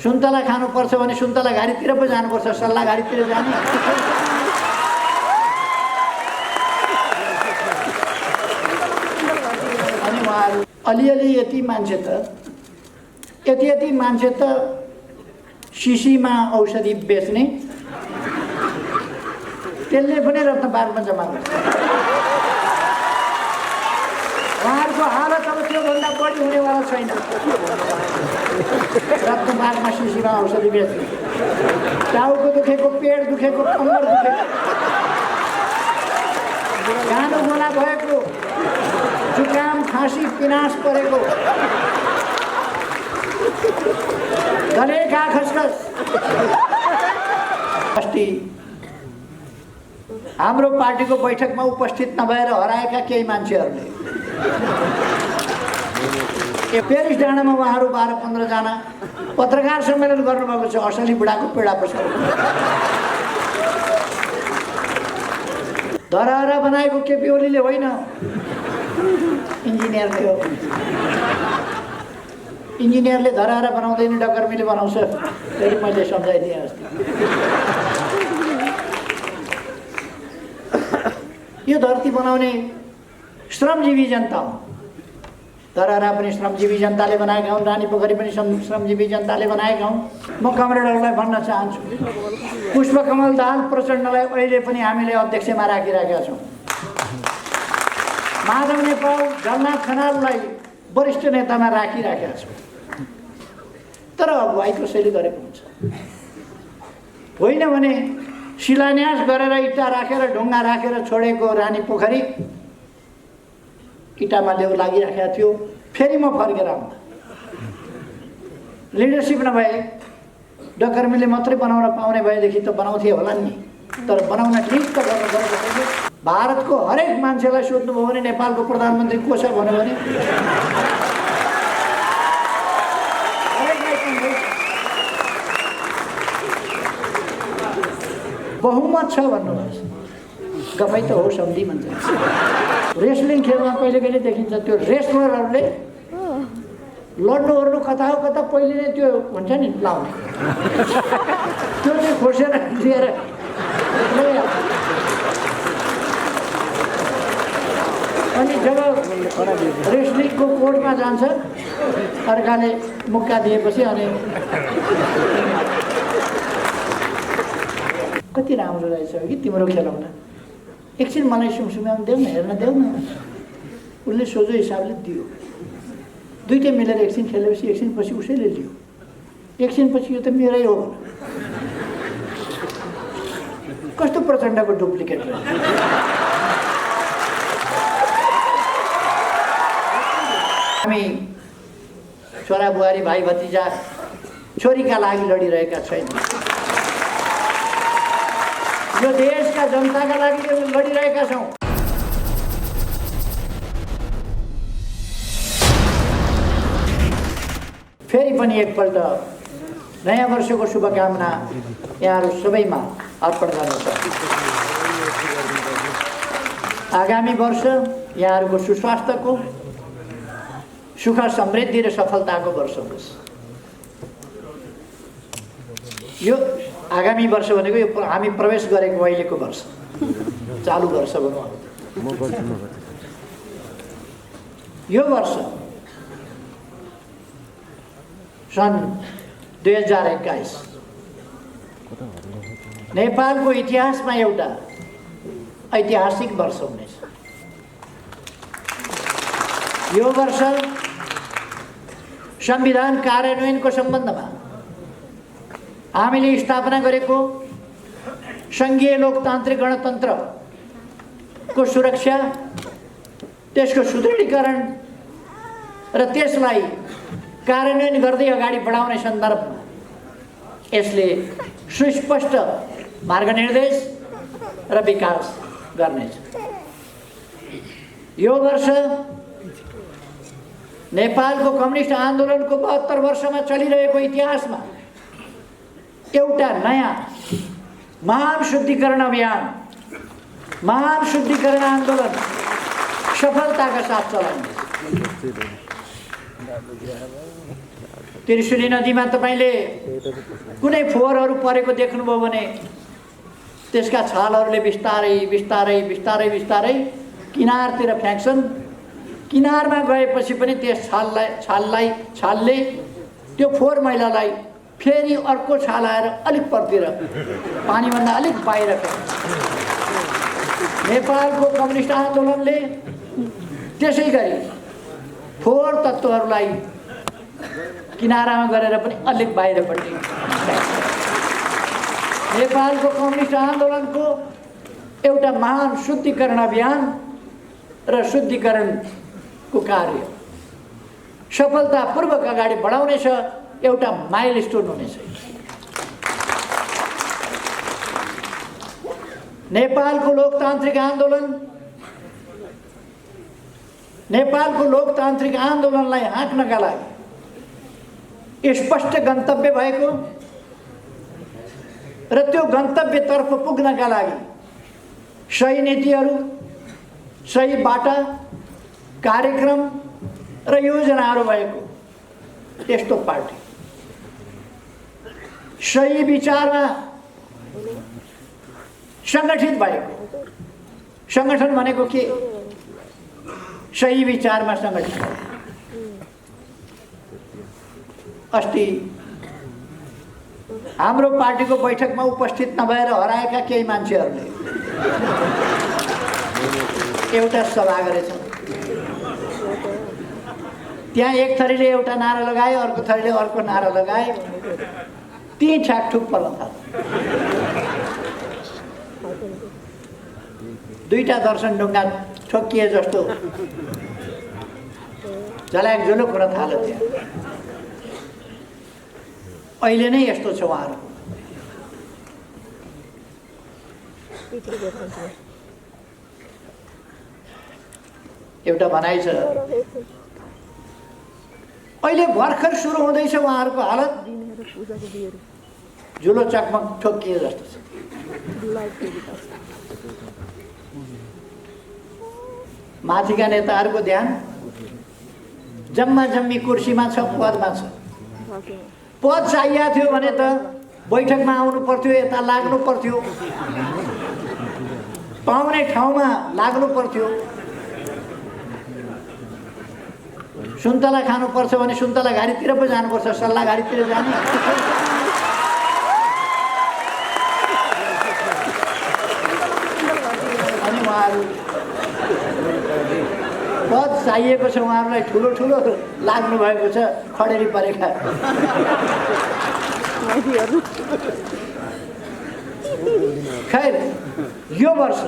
सुन्तला खानुपर्छ भने सुन्तला घारीतिर पो जानुपर्छ, सल्लाह घारीतिर जाने। अनि उहाँहरू अलिअलि यति मान्छे त शिशीमा औषधि बेच्ने, त्यसले पनि रत्नपारमा जम्मा गर्छ। उहाँहरूको हालत अब त्योभन्दा बढी हुनेवाला छैन। रत्नपारमा शिशीमा औषधि बेच्ने, टाउको दुखेको, पेट दुखेको, कम्मर दुखेको, गानो गोला भएको, जुकाम खाँसी पिनास परेको, गलेका खसखस। अस्ति हाम्रो पार्टीको बैठकमा उपस्थित नभएर हराएका केही मान्छेहरूले पेरिस डाँडामा उहाँहरू 12-15 जना पत्रकार सम्मेलन गर्नुभएको छ। असली बुढाको पीडा पछाडि धरहरा बनाएको केपी ओलीले होइन, इन्जिनियरले हो। इन्जिनियरले धरहरा बनाउँदैन, डकर्मीले बनाउँछ। फेरि मैले सम्झाइदिएँ अस्ति। यो धरती बनाउने श्रमजीवी जनता हो। धरहरा पनि श्रमजीवी जनताले बनाएका हुन्, रानी पोखरी पनि श्रमजीवी जनताले बनाएका हुन्। म कमरेडहरूलाई भन्न चाहन्छु, पुष्पकमल दाहाल प्रचण्डलाई अहिले पनि हामीले अध्यक्षमा राखिराखेका छौँ। माधव नेपाल, झलनाथ खनाललाई वरिष्ठ नेतामा राखिराखेका छौँ। तर अगुवाईको शैली गरेको हुन्छ, होइन भने शिलान्यास गरेर इँटा राखेर ढुङ्गा राखेर छोडेको रानी पोखरी इँटामा लेउ लागिराखेको थियो। फेरि म फर्केर आउँदा लिडरसिप नभए डकर्मीले मात्रै बनाउन पाउने भएदेखि त बनाउँथे होला नि, तर बनाउन ठिक त गर्नु पर्छ। भारतको हरेक मान्छेलाई सोध्नुभयो भने नेपालको प्रधानमन्त्री को छ भन्यो भने बहुमत छ भन्नुहोस्। गफै त हो सम्धि भन्छ। रेस्लिङ खेलमा कहिले कहिले देखिन्छ त्यो रेस्लरहरूले लड्नु ओर्नु कता हो कता पहिले नै त्यो हुन्छ नि लाउने, त्यो चाहिँ खोसेर लिएर अनि जब रेस्लिङको कोर्टमा जान्छ अर्काले मुक्का दिएपछि अनि कति राम्रो रहेछ कि तिम्रो खेलाउन, एकछिन मलाई सुमसुम्याउनु देऊ न, हेर्न देऊ न। उसले सोझो हिसाबले दियो, दुइटै मिलेर एकछिन खेलेपछि एकछिन पछि उसैले लियो, एकछिन पछि यो त मेरै हो। कस्तो प्रचण्डको डुप्लिकेट रहेछ। हामी छोरा बुहारी भाइ भतिजा छोरीका लागि लडिरहेका छैनौँ, यो देशका जनताका लागि लडिरहेका छौँ। फेरि पनि एकपल्ट नयाँ वर्षको शुभकामना यहाँहरू सबैमा अर्पण गर्दछ। आगामी वर्ष यहाँहरूको सुस्वास्थ्यको, सुख समृद्धि र सफलताको वर्ष होस्। यो आगामी वर्ष भनेको यो हामी प्रवेश गरेको अहिलेको वर्ष, चालु वर्ष भनौँ। यो वर्ष सन् 2021 नेपालको इतिहासमा एउटा ऐतिहासिक वर्ष हुनेछ। यो वर्ष संविधान कार्यान्वयनको सम्बन्धमा हामीले स्थापना गरेको सङ्घीय लोकतान्त्रिक गणतन्त्रको सुरक्षा, त्यसको सुदृढीकरण र त्यसलाई कार्यान्वयन गर्दै अगाडि बढाउने सन्दर्भमा यसले सुस्पष्ट मार्गनिर्देश र विकास गर्नेछ। यो वर्ष नेपालको कम्युनिस्ट आन्दोलनको 72 वर्षमा चलिरहेको इतिहासमा एउटा नयाँ महान शुद्धिकरण अभियान, महान शुद्धिकरण आन्दोलन सफलताका साथ चलाइन्छ। त्रिशुली नदीमा तपाईँले कुनै फोहोरहरू परेको देख्नुभयो भने त्यसका छालहरूले बिस्तारै बिस्तारै बिस्तारै बिस्तारै किनारतिर फ्याँक्छन्। किनारमा गएपछि पनि त्यस छालले त्यो फोहोर मैलालाई फेरि अर्को छाल आएर अलिक परतिर पानीभन्दा अलिक बाहिर नेपालको कम्युनिस्ट आन्दोलनले त्यसै गरी फोहोर तत्त्वहरूलाई किनारामा गरेर पनि अलिक बाहिरपट्टि नेपालको कम्युनिस्ट आन्दोलनको एउटा महान शुद्धिकरण अभियान र शुद्धिकरणको कार्य सफलतापूर्वक अगाडि बढाउनेछ, एउटा माइलस्टोन हुनेछ। नेपालको लोकतान्त्रिक आन्दोलनलाई हाँक्नका लागि स्पष्ट गन्तव्य भएको र त्यो गन्तव्यतर्फ पुग्नका लागि सही नीतिहरू, सही बाटा, कार्यक्रम र योजनाहरू भएको त्यस्तो पार्टी, सही विचारमा सङ्गठित भएको, सङ्गठन भनेको के? सही विचारमा सङ्गठित। अस्ति हाम्रो पार्टीको बैठकमा उपस्थित नभएर हराएका केही मान्छेहरूले एउटा सभा गरेछन्। त्यहाँ एक थरीले एउटा नारा लगाए, अर्को थरीले अर्को नारा लगाए, ती ठ्याकठुक पर्न थाल्यो। दुईटा दर्शन ढुङ्गा ठोकिए जस्तो झल्याक झुलुक हुन थाल्यो। त्यहाँ अहिले नै यस्तो छ उहाँहरूको। एउटा भनाइ छ, अहिले भर्खर सुरु हुँदैछ उहाँहरूको हालत, झुलो चकमक ठोकिए जस्तो छ। माथिका नेताहरूको ध्यान जम्मा जम्मी कुर्सीमा छ, पदमा छ। पद चाहिएको थियो भने त बैठकमा आउनु पर्थ्यो, यता लाग्नु पर्थ्यो, पाउने ठाउँमा लाग्नु पर्थ्यो। सुन्तला खानुपर्छ भने सुन्तला घारीतिर पो जानुपर्छ, सल्लाह घारीतिर जाने। अनि उहाँहरू पद चाहिएको छ, उहाँहरूलाई ठुलो ठुलो लाग्नु भएको छ, खडेरी परेका। खैर, यो वर्ष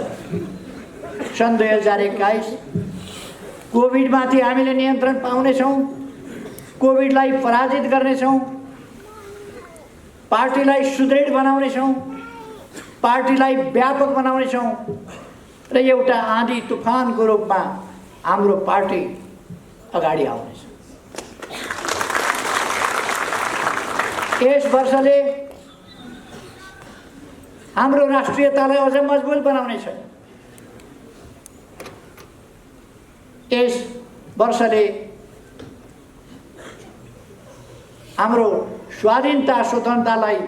सन् 2021 कोभिडमाथि हामीले नियन्त्रण पाउनेछौँ, कोभिडलाई पराजित गर्नेछौँ, पार्टीलाई सुदृढ बनाउनेछौँ, पार्टीलाई व्यापक बनाउनेछौँ र एउटा आँधी तुफानको रूपमा हाम्रो पार्टी अगाडि आउनेछ। यस वर्षले हाम्रो राष्ट्रियतालाई अझ मजबुत बनाउनेछ। यस वर्षले हाम्रो स्वाधीनता स्वतन्त्रतालाई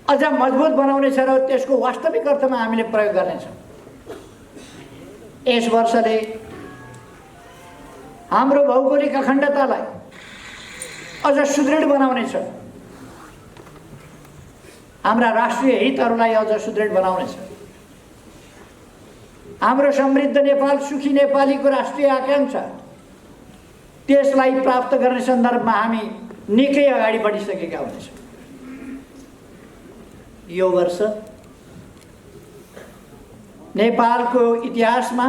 अझ मजबुत बनाउनेछ र त्यसको वास्तविक अर्थमा हामीले प्रयोग गर्नेछौँ। यस वर्षले हाम्रो भौगोलिक अखण्डतालाई अझ सुदृढ बनाउनेछ, हाम्रा राष्ट्रिय हितहरूलाई अझ सुदृढ बनाउनेछ। हाम्रो समृद्ध नेपाल, सुखी नेपालीको राष्ट्रिय आकांक्षा, त्यसलाई प्राप्त गर्ने सन्दर्भमा हामी निकै अगाडि बढिसकेका हुनेछौँ। यो वर्ष नेपालको इतिहासमा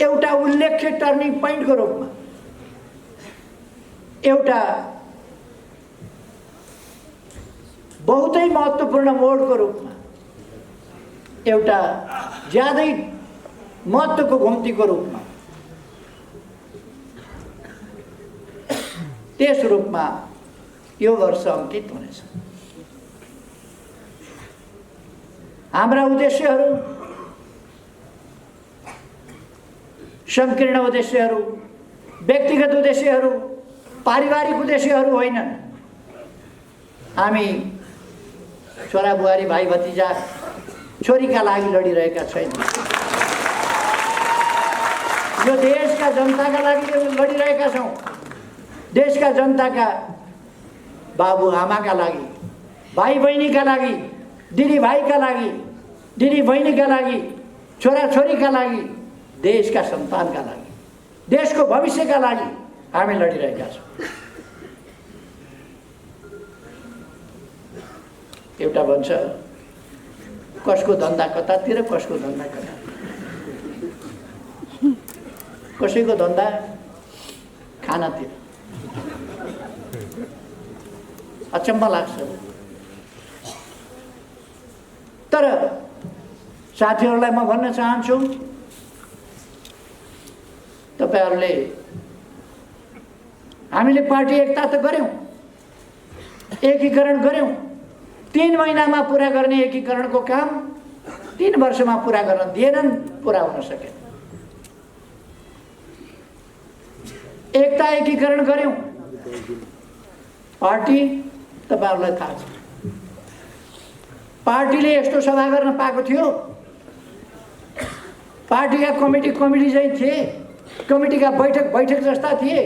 एउटा उल्लेख्य टर्निङ पोइन्टको रूपमा, एउटा बहुतै महत्त्वपूर्ण मोडको रूपमा, एउटा ज्यादै महत्त्वको घुम्तीको रूपमा, त्यस रूपमा यो वर्ष अंकित हुनेछ। हाम्रा उद्देश्यहरू, संकीर्ण उद्देश्यहरू, व्यक्तिगत उद्देश्यहरू पारिवारिक उद्देश्यहरू होइनन्। हामी छोरा बुहारी भाइ भतिजा छोरीका लागि लडिरहेका छैनौँ। यो देशका जनताका लागि लडिरहेका छौँ। देशका जनताका बाबु आमाका लागि, भाइ बहिनीका लागि, दिदी भाइका लागि, दिदी बहिनीका लागि, छोरा छोरीका लागि, देशका सन्तानका लागि, देशको भविष्यका लागि हामी लडिरहेका छौँ। एउटा भन्छ कसको धन्दा कतातिर, कसको धन्दा कता, कसैको धन्दा खानातिर। अचम्म लाग्छ। तर साथीहरूलाई म भन्न चाहन्छु, तपाईहरूले हामीले पार्टी एकता त गऱ्यौँ, एकीकरण गऱ्यौँ। 3 महिनामा पुरा गर्ने एकीकरणको काम 3 वर्षमा पुरा गर्न दिएनन्, पुरा हुन सकेन। एकता एकीकरण गऱ्यौँ। पार्टी तपाईहरूलाई थाहा छ, पार्टीले यस्तो सभा गर्न पाएको थियो। पार्टीका कमिटी चाहिँ थिए, कमिटीका बैठक जस्ता थिए।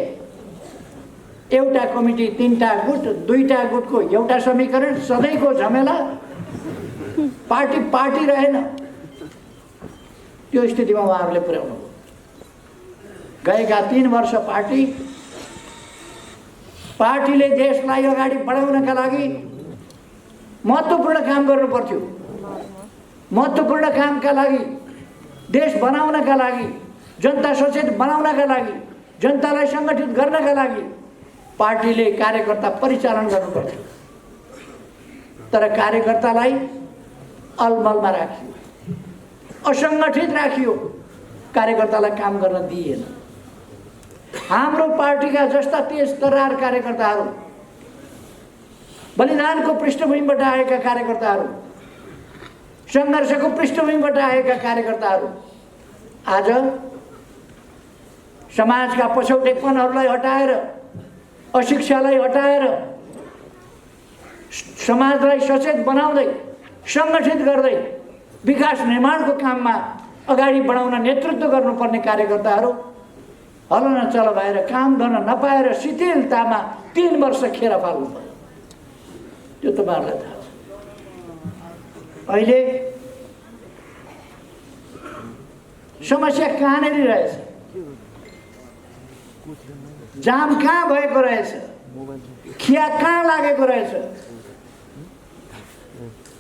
एउटा कमिटी 3टा गुट, 2टा गुटको एउटा समीकरण, सधैँको झमेला। पार्टी रहेन। त्यो स्थितिमा उहाँहरूले पुर्याउनु भयो। गएका 3 वर्ष पार्टीले देशलाई अगाडि बढाउनका लागि महत्त्वपूर्ण काम गर्नु पर्थ्यो। महत्त्वपूर्ण कामका लागि, देश बनाउनका लागि, जनता सचेत बनाउनका लागि, जनतालाई सङ्गठित गर्नका लागि पार्टीले कार्यकर्ता परिचालन गर्नु पर्थ्यो। तर कार्यकर्तालाई अलमलमा राखियो, असङ्गठित राखियो, कार्यकर्तालाई काम गर्न दिइएन। हाम्रो पार्टीका जस्ता तेज तरार कार्यकर्ताहरू, बलिदानको पृष्ठभूमिबाट आएका कार्यकर्ताहरू, सङ्घर्षको पृष्ठभूमिबाट आएका कार्यकर्ताहरू आज समाजका पछौटेपनहरूलाई हटाएर, अशिक्षालाई हटाएर, समाजलाई सचेत बनाउँदै, सङ्गठित गर्दै विकास निर्माणको काममा अगाडि बढाउन नेतृत्व गर्नुपर्ने कार्यकर्ताहरू हलन चल भएर काम गर्न नपाएर शिथिलतामा 3 वर्ष खेर फाल्नु पर्यो। त्यो तपाईँहरूलाई थाहा छ। अहिले समस्या कहाँनिर रहेछ, जाम कहाँ भएको रहेछ, खिया कहाँ लागेको रहेछ।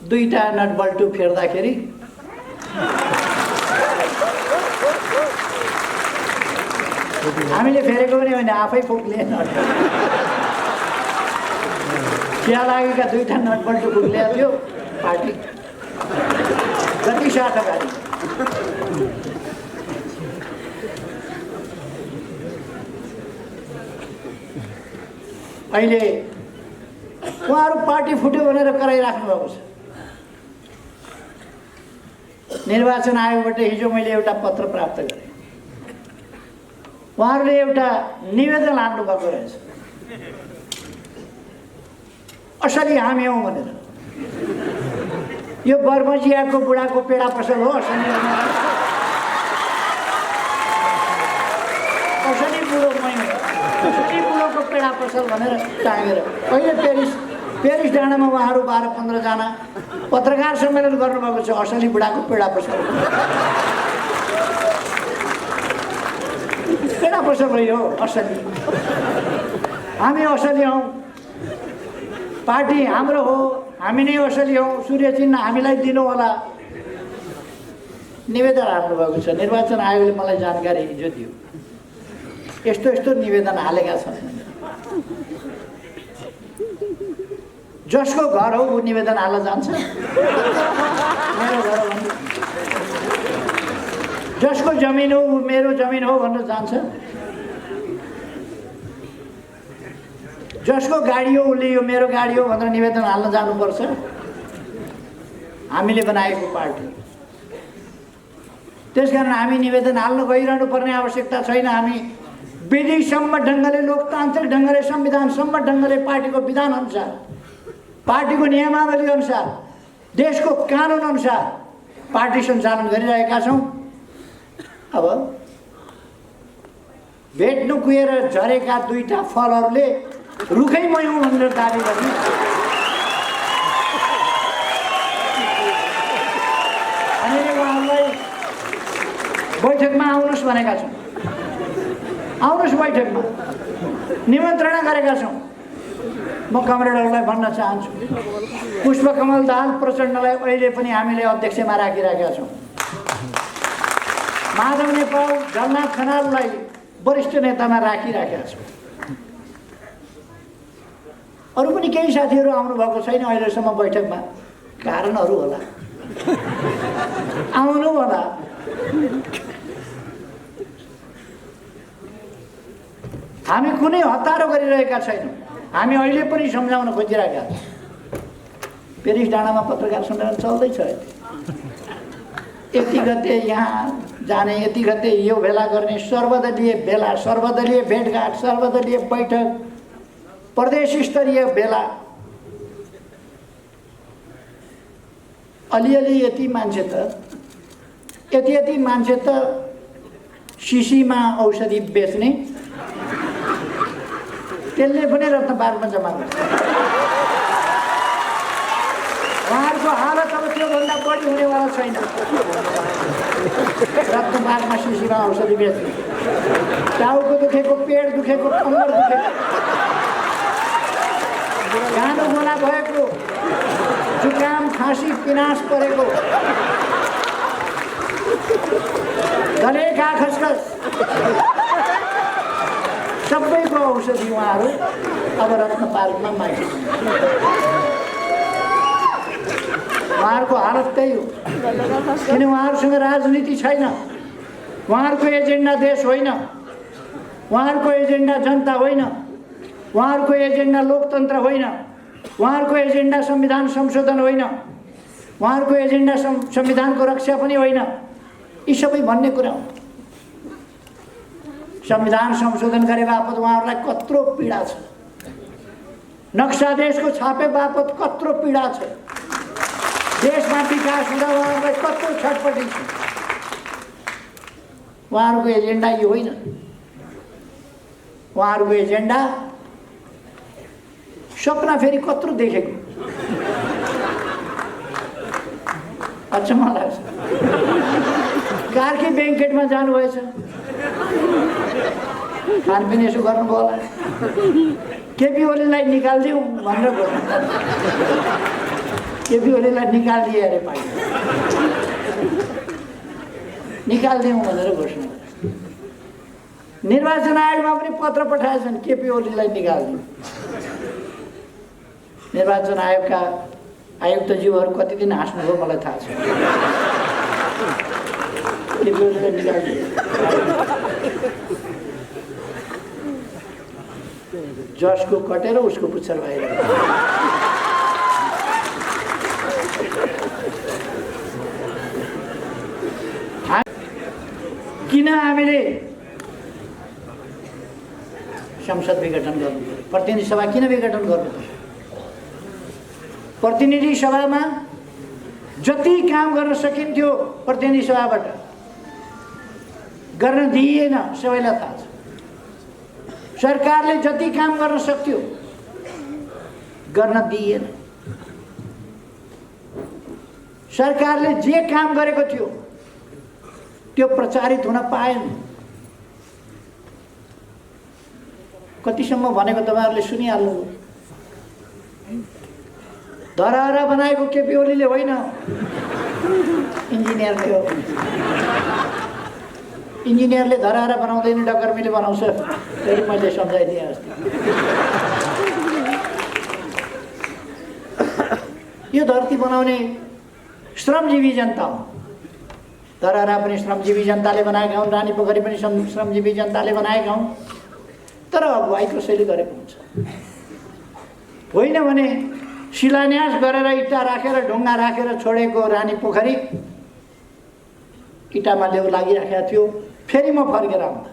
2टा नट बल्टु फेर्दाखेरि हामीले फेरेको पनि होइन, आफै फुक्ले नट। खिया लागेका 2टा नट बल्टु फुक्लिएको थियो पार्टी जति साथ अगाडि। अहिले उहाँहरू पार्टी फुट्यो भनेर कराइराख्नु भएको छ। निर्वाचन आयोगबाट हिजो मैले एउटा पत्र प्राप्त गरेँ। उहाँहरूले एउटा निवेदन लानु भएको रहेछ, असली हामी हौँ भनेर। यो बर्मजियाको बुढाको पेडा पसल हो, असली बुढो मै हो, असली बुढोको पेडा पसल भनेर टाँगेर अहिले पेरिस डाँडामा उहाँहरू 12-15 जना पत्रकार सम्मेलन गर्नुभएको छ। असली बुढाको पेडा पसल, पेडा पसल हो असली। हामी असली हौँ, पार्टी हाम्रो हो, हामी नै असली हौँ, सूर्य चिन्ह हामीलाई दिनु होला। निवेदन हाल्नुभएको छ। निर्वाचन आयोगले मलाई जानकारी हिजो दियो, यस्तो निवेदन हालेका छन्। जसको घर हो ऊ निवेदन हाल्न जान्छ। मेरो घर हो, जसको जमिन हो ऊ मेरो जमिन हो भन्न जान्छ। जसको गाडी हो उसले यो मेरो गाडी हो भनेर निवेदन हाल्न जानुपर्छ। हामीले बनाएको पार्टी, त्यसकारण हामी निवेदन हाल्न गइरहनु पर्ने आवश्यकता छैन। हामी विधिसम्म ढङ्गले, लोकतान्त्रिक ढङ्गले, संविधानसम्म ढङ्गले, पार्टीको विधान अनुसार, पार्टीको नियमावली अनुसार, देशको कानुन अनुसार पार्टी सञ्चालन गरिरहेका छौँ। अब भेट्नु कुहेर झरेका दुईटा फलहरूले रुखै मै हुँ भनेर दाबी गर्ने। हामीले उहाँहरूलाई बैठकमा आउनुहोस् भनेका छौँ, आउनुहोस् बैठकमा निमन्त्रणा गरेका छौँ। म कमरेडहरूलाई भन्न चाहन्छु, पुष्पकमल दाहाल प्रचण्डलाई अहिले पनि हामीले अध्यक्षमा राखिरहेका छौँ। माधव नेपाल, झलनाथ खनाललाई वरिष्ठ नेतामा राखिराखेका छौँ। अरू पनि केही साथीहरू आउनुभएको छैन अहिलेसम्म बैठकमा, कारणहरू होला, आउनु होला। हामी कुनै हतारो गरिरहेका छैनौँ, हामी अहिले पनि सम्झाउन खोजिरहेका छौँ। पेरिस डाँडामा पत्रकार सम्मेलन चल्दैछ, यति गते यहाँ जाने, यति गते यो भेला गर्ने, सर्वदलीय भेला, सर्वदलीय भेटघाट, सर्वदलीय बैठक, प्रदेश स्तरीय भेला। अलिअलि यति मान्छे त, यति मान्छे त शिशीमा औषधि बेच्ने, त्यसले पनि रत्न पार्कमा जम्मा गर्छ। उहाँहरूको हालत अब त्योभन्दा बढी हुनेवाला छैन। रत्न पार्कमा शिशीमा औषधि बेच्ने, टाउको दुखेको, पेट दुखेको, कम्मर दुखेको, गानो गोला भएको, जुकाम, खाँसी, पिनास परेको, गलेका खसखस, सबैको औषधि उहाँहरू अब रत्न पार्कमा माग्छन्। उहाँहरूको हालत त्यही हो, किन उहाँहरूसँग राजनीति छैन, उहाँहरूको एजेन्डा देश होइन, उहाँहरूको एजेन्डा जनता होइन, उहाँहरूको एजेन्डा लोकतन्त्र होइन, उहाँहरूको एजेन्डा संविधान संशोधन होइन, उहाँहरूको एजेन्डा संविधानको रक्षा पनि होइन। यी सबै भन्ने कुरा हो। संविधान संशोधन गरे बापत उहाँहरूलाई कत्रो पीडा छ, नक्सा देशको छापे बापत कत्रो पीडा छ, देशमा विकास हुँदा उहाँहरूलाई कत्रो छटपटी छ। उहाँहरूको एजेन्डा यो होइन, उहाँहरूको एजेन्डा सपना फेरि कत्रो देखेको, अचम्म लाग्छ। कार्की ब्याङ्केटमा जानुभएछ, खानपिन यसो गर्नुभयो होला, केपी ओलीलाई निकालिदिउँ भनेर घोषणा, केपी ओलीलाई निकालिदिए अरे पार्टी, निकालिदिउँ भनेर घोषणा। निर्वाचन आयोगमा पनि पत्र पठाएछन् केपी ओलीलाई निकालिदिउँ। निर्वाचन आयोगका आयुक्तज्यूहरू कति दिन हाँस्नुभयो मलाई थाहा छ। केपी ओलीलाई निकालिदिउँ, जसको कटेर उसको पुच्छर बाहिर। किन हामीले संसद विघटन गर्नु पर्यो, प्रतिनिधि सभा किन विघटन गर्नु पर्यो? प्रतिनिधि सभामा जति काम गर्न सकिन्थ्यो प्रतिनिधि सभाबाट गर्न दिइएन, सबैलाई थाहा छ। सरकारले जति काम गर्न सक्थ्यो गर्न दिइएन। सरकारले जे काम गरेको थियो त्यो प्रचारित हुन पाएन। कतिसम्म भनेको तपाईहरुले सुनिहाल्नु। धराहरा बनाएको केपी ओलीले होइन, इन्जिनियरले हो। इन्जिनियरले धराहरा बनाउँदैन, डकर्मीले बनाउँछ। फेरि मैले सम्झाइदिएँ अस्ति। यो धरती बनाउने श्रमजीवी जनता हो। धराहरा पनि श्रमजीवी जनताले बनाएका हुन्, रानी पोखरी पनि श्रमजीवी जनताले बनाएका हुन्। तर अगुवाई कसैले गरेको हुन्छ। होइन भने शिलान्यास गरेर इँटा राखेर ढुङ्गा राखेर छोडेको रानी पोखरी इँटामा लेउ लागिराखेको थियो। फेरि म फर्केर आउँदा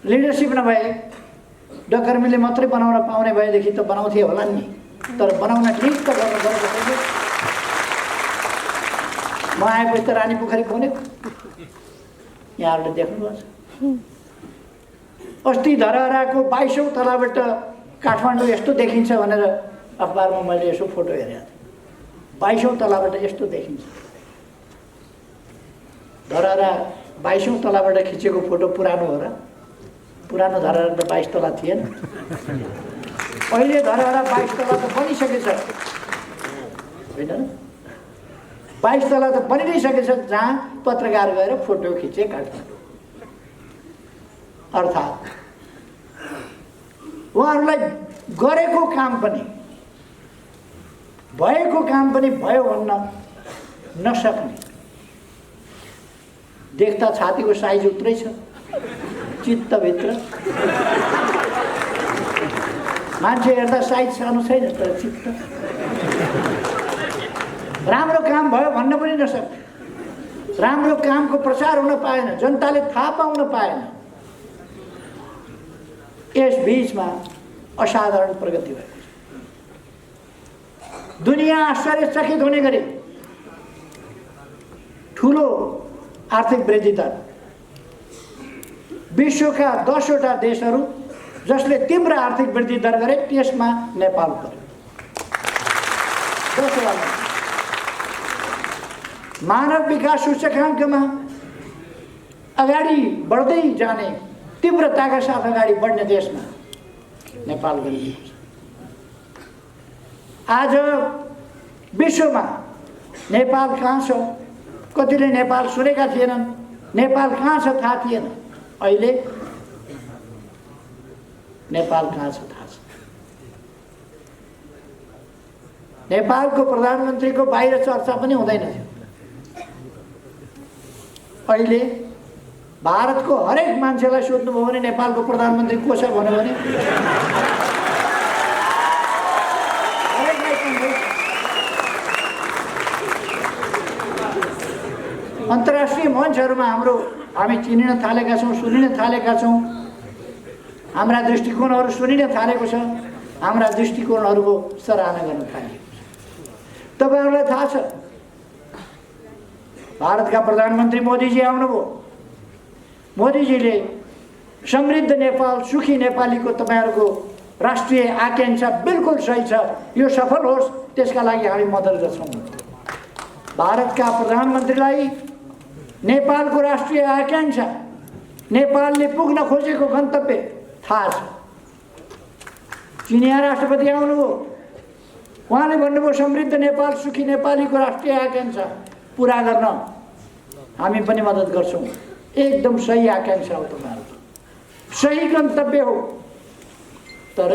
लिडरसिप नभए डकर्मीले मात्रै बनाउन पाउने भएदेखि त बनाउँथे होला नि, तर बनाउन ठिक त गर्नु परेको छैन। म आएपछि त रानी पोखरी खोनेको यहाँहरूले देख्नुभएको छ। अस्ति धरहराको 22औं तलाबाट काठमाडौँ यस्तो देखिन्छ भनेर अखबारमा मैले यसो फोटो हेरेको थिएँ। 22औं तलाबाट यस्तो देखिन्छ। धरहरा 22औं तलाबाट खिचेको फोटो पुरानो हो र? पुरानो धरहरा त 22 तला थिएन। अहिले धरहरा 22 तला त बनिसकेछ होइन र? 22 तला त बनि नै सकेछ, जहाँ पत्रकार गएर फोटो खिचे काठमाडौँ। अर्थात् उहाँहरूलाई गरेको काम पनि भएको काम पनि भयो भन्न नसक्ने, देख्दा छातीको साइज उत्रै छ, चित्तभित्र मान्छे हेर्दा साइज सानो छैन, तर चित्त राम्रो काम भयो भन्न पनि नसक्ने, राम्रो कामको प्रचार हुन पाएन, जनताले थाहा पाउन पाएन। यस बीचमा असाधारण प्रगति भएको छ। दुनिया आश्चर्यचकित हुने गरी ठुलो आर्थिक वृद्धि दर, विश्वका 10वटा देशहरू जसले तीव्र आर्थिक वृद्धि दर गरे त्यसमा नेपाल पर्यो। 10वटा मानव विकास सूचकाङ्कमा अगाडि बढ्दै जाने, तीव्रताका साथ अगाडि बढ्ने देशमा नेपाल गरिएको छ। आज विश्वमा नेपाल कहाँ छ? कतिले नेपाल सुनेका थिएनन्, नेपाल कहाँ छ थाहा थिएन। अहिले नेपाल कहाँ छ थाहा छ। नेपालको प्रधानमन्त्रीको बाहिर चर्चा पनि हुँदैन थियो। अहिले भारतको हरेक मान्छेलाई सोध्नुभयो भने नेपालको प्रधानमन्त्री को छ भन्यो भने अन्तर्राष्ट्रिय मञ्चहरूमा हामी चिनिन थालेका छौँ, सुनिन थालेका छौँ। हाम्रा दृष्टिकोणहरू सुनिन थालेको छ, हाम्रा दृष्टिकोणहरूको सराहना गर्न थालिएको छ। तपाईँहरूलाई थाहा छ, भारतका प्रधानमन्त्री मोदीजी आउनुभयो। मोदीजीले समृद्ध नेपाल, सुखी नेपालीको तपाईँहरूको राष्ट्रिय आकांक्षा बिल्कुल सही छ, यो सफल होस् त्यसका लागि हामी मद्दत गर्छौँ। भारतका प्रधानमन्त्रीलाई नेपालको राष्ट्रिय आकांक्षा, नेपालले पुग्न खोजेको गन्तव्य थाहा छ। चिनिया राष्ट्रपति आउनुभयो, उहाँले भन्नुभयो समृद्ध नेपाल, सुखी नेपालीको राष्ट्रिय आकांक्षा पुरा गर्न हामी पनि मद्दत गर्छौँ। एकदम सही आकांक्षा हो, तपाईँहरूको सही गन्तव्य हो। तर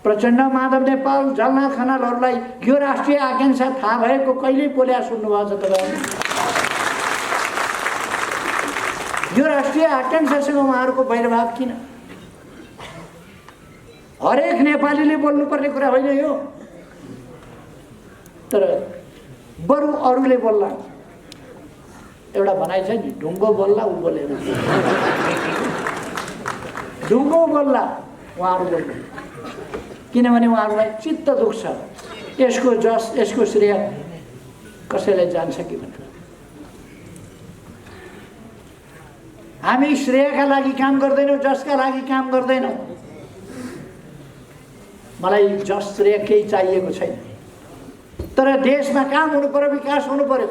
प्रचण्ड, माधव नेपाल, झलनाथ खनालहरूलाई यो राष्ट्रिय आकांक्षा थाहा भएको कहिल्यै बोल्या सुन्नुभएको छ तपाईँहरूले? यो राष्ट्रिय आकांक्षासँग उहाँहरूको वैरभाव किन? हरेक नेपालीले बोल्नुपर्ने कुरा होइन यो, तर बरु अरूले बोल्ला। एउटा भनाइ छ नि, ढुङ्गो बोल्ला ऊ बोलेर, ढुङ्गो बोल्ला उहाँहरू बोल्नु, किनभने उहाँहरूलाई चित्त दुख्छ यसको श्रेय कसैलाई जान्छ कि भनेर। हामी श्रेयका लागि काम गर्दैनौँ, जसका लागि काम गर्दैनौँ। मलाई जस श्रेय केही चाहिएको छैन, तर देशमा काम हुनु पर्यो, विकास हुनु पर्यो,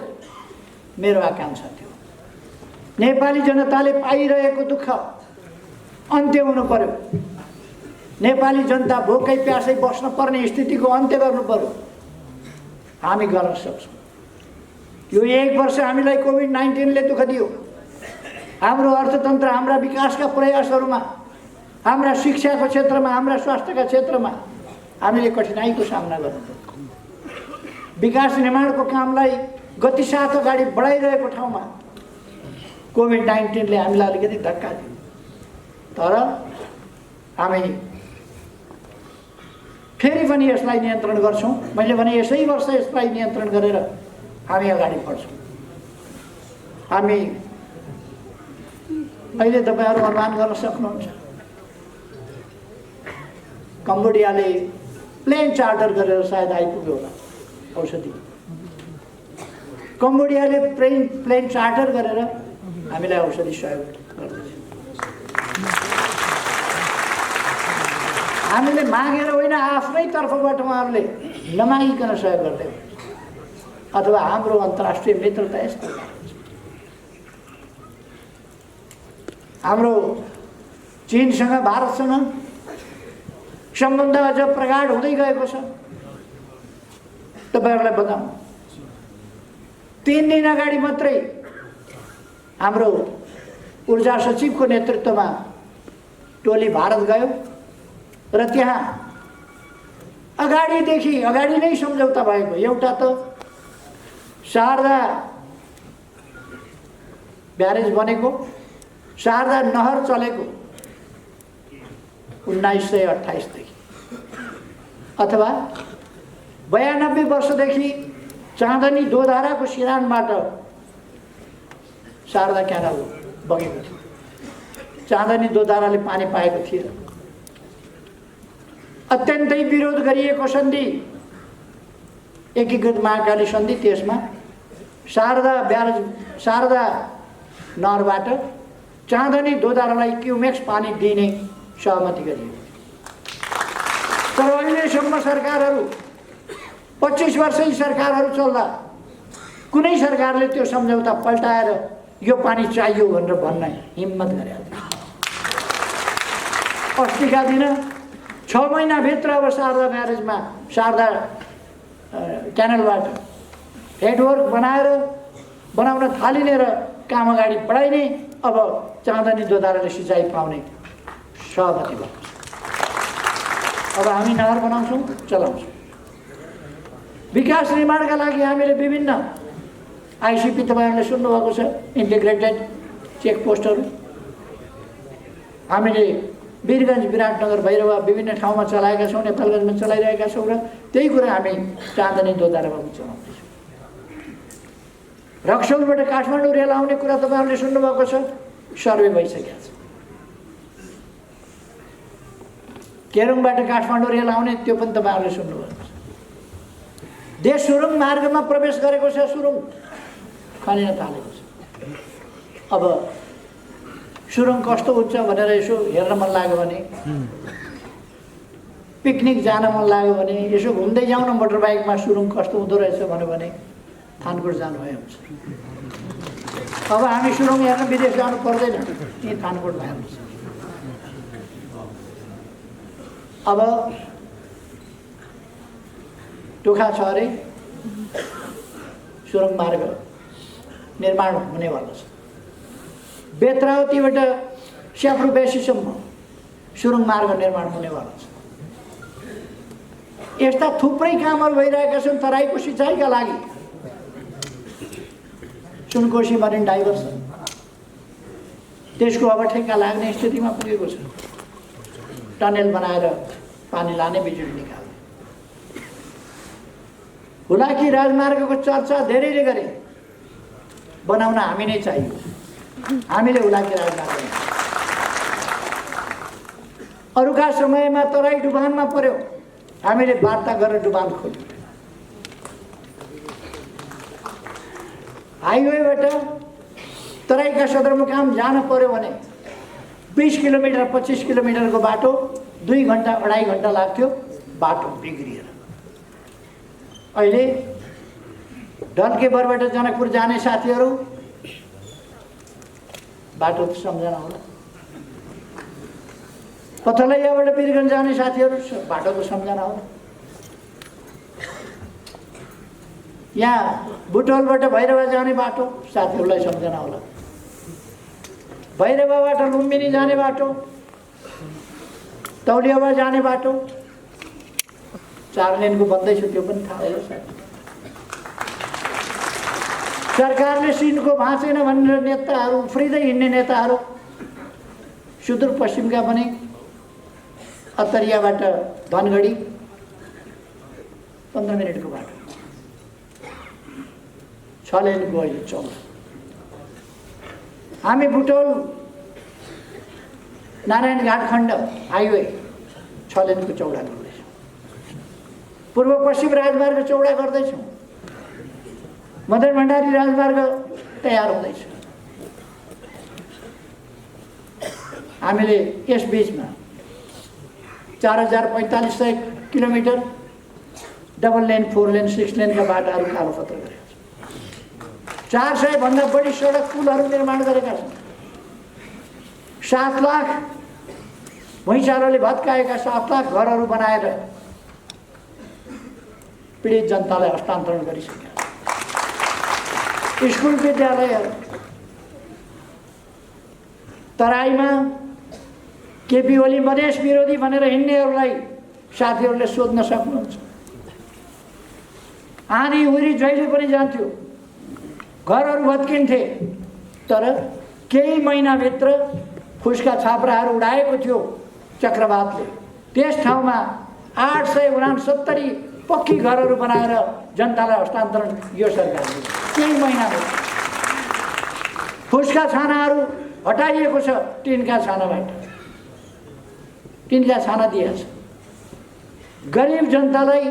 मेरो आकांक्षा थियो। नेपाली जनताले पाइरहेको दुःख अन्त्य हुनु पर्यो। नेपाली जनता भोकै प्यासै बस्न पर्ने स्थितिको अन्त्य गर्नु पर्यो। हामी गर्न सक्छौँ। यो 1 वर्ष हामीलाई कोभिड-19ले दुःख दियो। हाम्रो अर्थतन्त्र, हाम्रा विकासका प्रयासहरूमा, हाम्रा शिक्षाको क्षेत्रमा, हाम्रा स्वास्थ्यका क्षेत्रमा हामीले कठिनाइको सामना गर्नु पर्यो। विकास निर्माणको कामलाई गतिसाथ अगाडि बढाइरहेको ठाउँमा कोभिड-19ले हामीलाई अलिकति धक्का दियो। तर हामी फेरि पनि यसलाई नियन्त्रण गर्छौँ। मैले भने यसै वर्ष यसलाई नियन्त्रण गरेर हामी अगाडि बढ्छौँ। हामी अहिले तपाईहरु अनुमान गर्न सक्नुहुन्छ कम्बोडियाले प्लेन चार्टर गरेर सायद आइपुग्यो होला औषधि। कम्बोडियाले प्लेन चार्टर गरेर हामीलाई औषधि सहयोग गर्दैछ। हामीले मागेर होइन, आफ्नै तर्फबाट उहाँहरूले नमागिकन सहयोग गर्दै अथवा हाम्रो अन्तर्राष्ट्रिय मित्रता यस्तो हाम्रो चीनसँग भारतसँग सम्बन्ध अझ प्रगाढ हुँदै गएको छ। तपाईहरुलाई बताऊँ 3 दिन अगाडि मात्रै हाम्रो ऊर्जा सचिवको नेतृत्वमा टोली भारत गयो र त्यहाँ अगाडि नै सम्झौता भएको। एउटा त शारदा ब्यारेज बनेको, शारदा नहर चलेको 1928 देखि अथवा 92 वर्षदेखि चाँदनी दोधाराको सिरानबाट शारदा क्यानाल बगेको थियो। चाँदनी दोधाराले पानी पाएको थियो। अत्यन्तै विरोध गरिएको सन्धि एकीकृत महाकाली सन्धि, त्यसमा शारदा नहरबाट चाँदनी दोधारालाई क्युमेक्स पानी दिने सहमति गरियो। तर अहिलेसम्म सरकारहरू 25 वर्षै सरकारहरू चल्दा कुनै सरकारले त्यो सम्झौता पल्टाएर यो पानी चाहियो भनेर भन्न हिम्मत गरेको थियो। अस्तिका दिन 6 महिनाभित्र अब शारदा ब्यारेजमा शारदा क्यानलबाट हेडवर्क बनाउन थालिने र काम अगाडि बढाइने अब चाँदनी दोधाराले सिँचाइ पाउने सहमति भएको छ। अब हामी नहर बनाउँछौँ, चलाउँछौँ। विकास निर्माणका लागि हामीले विभिन्न आइसिपी तपाईहरुले सुन्नुभएको छ, इन्टिग्रेटेड चेकपोस्टहरू हामीले वीरगञ्ज, विराटनगर, भैरवा विभिन्न ठाउँमा चलाएका छौँ, नेपालगञ्जमा चलाइरहेका छौँ र त्यही कुरा हामी चाँदनी दोधारामा पनि चलाउँदैछौँ। रक्सौलबाट काठमाडौँ रेल आउने कुरा तपाईहरुले सुन्नुभएको छ, सर्वे भइसकेको छ। केरुङबाट काठमाडौँ रेल आउने त्यो पनि तपाईहरुले सुन्नुभएको छ। देश सुरुङ मार्गमा प्रवेश गरेको छ, सुरुङ खनिन थालेको छ। अब सुरुङ कस्तो हुन्छ भनेर यसो हेर्न मन लाग्यो भने, पिकनिक जान मन लाग्यो भने यसो घुम्दै जाउँ न मोटर बाइकमा सुरुङ कस्तो हुँदो रहेछ भन्यो भने थानकोट जानुभए हुन्छ। अब हामी सुरुङ हेर्न विदेश जानु पर्दैन, यहीँ थानकोटमा हेर्नु। अब टोखा छ अरे सुरुङ मार्ग निर्माण हुनेवाला छ। बेत्रावतीबाट स्याफ्रू बेसीसम्म सुरुङ मार्ग निर्माण हुनेवाला छ। यस्ता थुप्रै कामहरू भइरहेका छन् तराईको सिँचाइका लागि। सुनकोशी मरिन डाइभर्सन त्यसको अब ठेक्का लाग्ने स्थितिमा पुगेको छ। टनेल बनाएर पानी लाने, बिजुली निकाल्ने। हुलाकी राजमार्गको चर्चा धेरैले गरे, बनाउन हामी नै चाहियो। हामीले हुलाकी राजमार्ग अरूका समयमा तराई डुबानमा पर्यो, हामीले वार्ता गरेर डुबान खोल्यौँ। हाइवेबाट तराईका सदरमुकाम जान पर्यो भने 20 किलोमिटर 25 किलोमिटरको बाटो 2 घण्टा 2.5 घण्टा लाग्थ्यो, बाटो बिग्रिएर। अहिले डल्केबरबाट जनकपुर जाने साथीहरू बाटो त सम्झना होला, पथलैयाबाट वीरगञ्ज जाने साथीहरू बाटो त सम्झना होला, यहाँ बुटवलबाट भैरवा जाने बाटो साथीहरूलाई सम्झना होला, भैरवाबाट लुम्बिनी जाने बाटो, तौलियाबाट जाने बाटो 4 लेनको बन्दैछ, त्यो पनि थाहा होला। सरकारले सिनको भाँचेन भनेर नेताहरू उफ्रिँदै हिँड्ने नेताहरू सुदूरपश्चिमका भने अत्तरियाबाट धनगढी 15 मिनटको बाटो, 6 लेनको अहिले 14। हामी बुटवल नारायणघाट खण्ड हाइवे 6 लेनको चौडा गर्दैछौँ। पूर्व पश्चिम राजमार्ग चौडा गर्दैछौँ। मदन भण्डारी राजमार्ग तयार हुँदैछ। हामीले यस बीचमा 4500 किलोमिटर डबल लेन 4 लेन 6 लेनका बाटाहरू कालोपत्र गरेका छौँ। 400 भन्दा बढी सडक पुलहरू निर्माण गरेका छौँ। 7 लाख भुइँचालोले भत्काएका 7 लाख घरहरू बनाएर पीडित जनतालाई हस्तान्तरण गरिसकेका छौँ। स्कुल विद्यालयहरू तराईमा केपी ओली मधेस विरोधी भनेर हिँड्नेहरूलाई साथीहरूले सोध्न सक्नुहुन्छ। आँधी हुरी जहिले पनि जान्थ्यो, घरहरू भत्किन्थे, तर केही महिनाभित्र फुसका छाप्राहरू उडाएको थियो चक्रवातले। त्यस ठाउँमा 869 पक्की घरहरू बनाएर जनतालाई हस्तान्तरण यो सरकारले केही महिनाभित्र। फुसका छानाहरू हटाइएको छ टिनका छानाबाट, टिनका छाना दिएछ। गरिब जनतालाई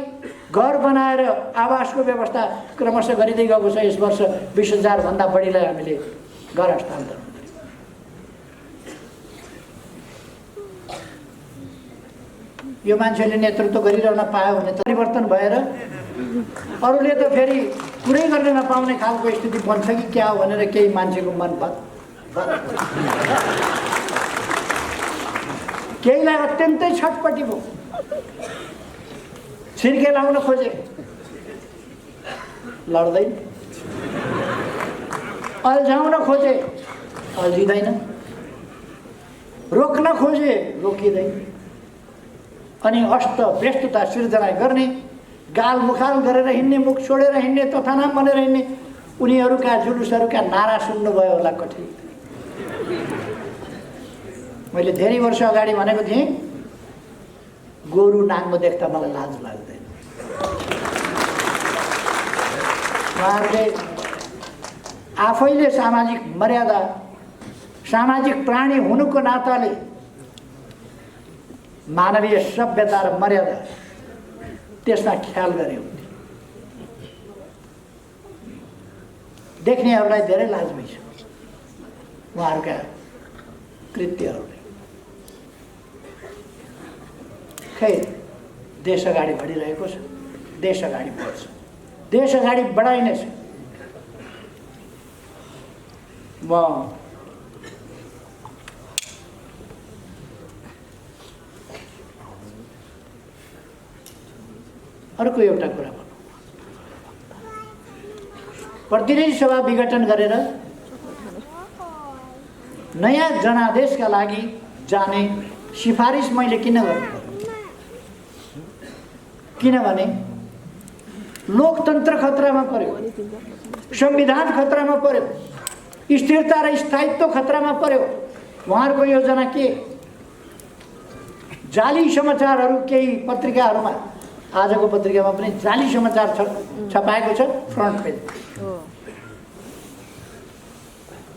घर बनाएर आवासको व्यवस्था क्रमशः गरिँदै गएको छ। यस वर्ष 20,000 भन्दा बढीलाई हामीले घर हस्तान्तरण गर्यौँ। यो मान्छेले नेतृत्व गरिरहन पायो भने परिवर्तन भएर अरूले त फेरि कुरै गर्न नपाउने खालको स्थिति बन्छ कि क्या हो भनेर केही मान्छेको मन केहीलाई अत्यन्तै छटपटी भयो। छिर्के लाउन खोजे, लड्दैन। अल्झाउन खोजे, अल्झिँदैन। रोक्न खोजे, रोकिँदैन। अनि अस्त व्यस्तता सिर्जना गर्ने, गाल मुखाल गरेर हिँड्ने, मुख छोडेर हिँड्ने, तथानाम भनेर हिँड्ने उनीहरूका जुलुसहरूका नारा सुन्नुभयो होला कठिन। मैले धेरै वर्ष अगाडि भनेको थिएँ, गोरु नाङ्गो देख्दा मलाई लाज लाग्दैन। उहाँहरूले आफैले सामाजिक मर्यादा, सामाजिक प्राणी हुनुको नाताले मानवीय सभ्यता र मर्यादा त्यसमा ख्याल गरे हुन्थे। देख्नेहरूलाई धेरै लाज भइछ उहाँहरूका कृत्यहरूले। खै देश अगाडि बढिरहेको छ, देश अगाडि बढ्छ, देश अगाडि बढाइनेछ। म अर्को एउटा कुरा भनौँ। प्रतिनिधि सभा विघटन गरेर नयाँ जनादेशका लागि जाने सिफारिस मैले किन गर्नु पर्यो? किनभने लोकतन्त्र खतरामा पर्यो, संविधान खतरामा पर्यो, स्थिरता र स्थायित्व खतरामा पर्यो। उहाँहरूको योजना के? जाली समाचारहरू केही पत्रिकाहरूमा, आजको पत्रिकामा पनि जाली समाचार छपाएको छ फ्रन्ट पेज।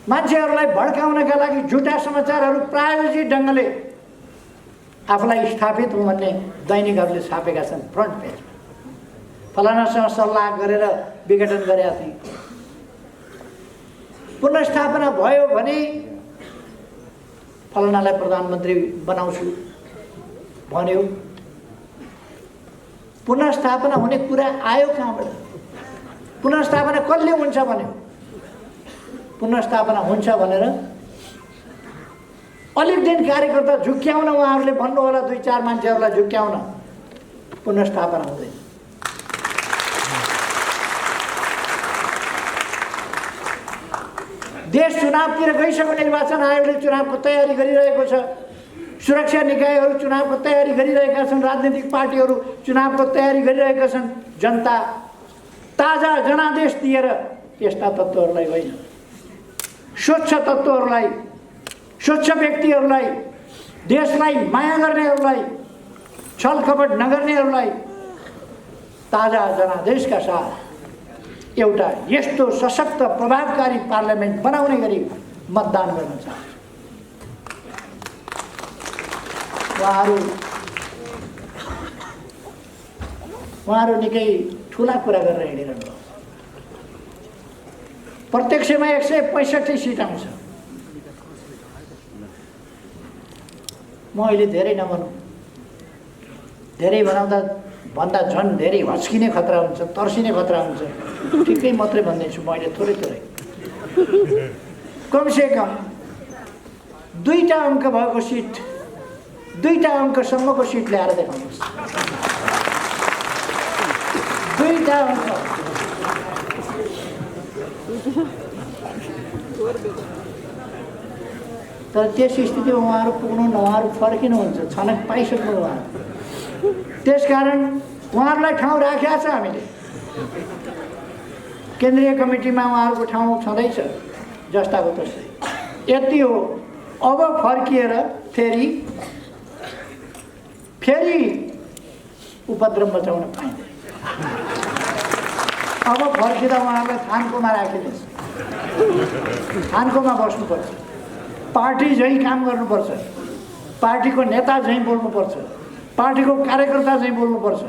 मान्छेहरूलाई भड्काउनका लागि झुटा समाचारहरू प्रायोजित ढङ्गले आफूलाई स्थापित हुँ भन्ने दैनिकहरूले छापेका छन् फ्रन्ट पेजमा। फलानासँग सल्लाह गरेर विघटन गरेका थिए, पुनर्स्थापना भयो भने फलानालाई प्रधानमन्त्री बनाउँछु भन्यो। पुनर्स्थापना हुने कुरा आयो कहाँबाट? पुनर्स्थापना कसले हुन्छ भन्यो? पुनर्स्थापना हुन्छ भनेर अलिक दिन कार्यकर्ता झुक्क्याउन उहाँहरूले भन्नु होला, 2-4 मान्छेहरूलाई झुक्क्याउन, पुनर्स्थापना हुँदैन। देश चुनावतिर गइसक्यो, निर्वाचन आयोगले चुनावको तयारी गरिरहेको छ, सुरक्षा निकायहरू चुनावको तयारी गरिरहेका छन्, राजनीतिक पार्टीहरू चुनावको तयारी गरिरहेका छन्। जनता ताजा जनादेश दिएर यस्ता तत्त्वहरूलाई होइन, स्वच्छ तत्त्वहरूलाई, स्वच्छ व्यक्तिहरूलाई, देशलाई माया गर्नेहरूलाई, छलकपट नगर्नेहरूलाई ताजा जनादेशका साथ एउटा यस्तो सशक्त प्रभावकारी पार्लियामेन्ट बनाउने गरी मतदान गर्न चाहन्छु। उहाँहरू निकै ठुला कुरा गरेर हिँडिरहनु भयो। प्रत्यक्षमा 165 सिट आउँछ। म अहिले धेरै नभनौँ, धेरै भन्दा झन् धेरै हच्किने खतरा हुन्छ, तर्सिने खतरा हुन्छ। ठिकै मात्रै भन्दैछु म अहिले, थोरै कमसेकम 2टा अङ्क भएको सिट, 2टा अङ्कसम्मको सिट ल्याएर देखाउनुहोस्। 2टा अङ्क। तर त्यस स्थितिमा उहाँहरू पुग्नुहुन्न, उहाँहरू फर्किनुहुन्छ, छनक पाइसक्नु उहाँहरू। त्यसकारण उहाँहरूलाई ठाउँ राखेका छ हामीले। केन्द्रीय कमिटीमा उहाँहरूको ठाउँ छँदैछ जस्ताको तस्तै। यति हो। अब फर्किएर फेरि उपद्रव मचाउन पाइँदैन। अब फर्किँदा उहाँहरूलाई थानकोमा राखिदिन्छ। थानकोमा बस्नुपर्छ, पार्टी झैँ काम गर्नुपर्छ, पार्टीको नेता झैँ बोल्नुपर्छ, पार्टीको कार्यकर्ता झैँ बोल्नुपर्छ।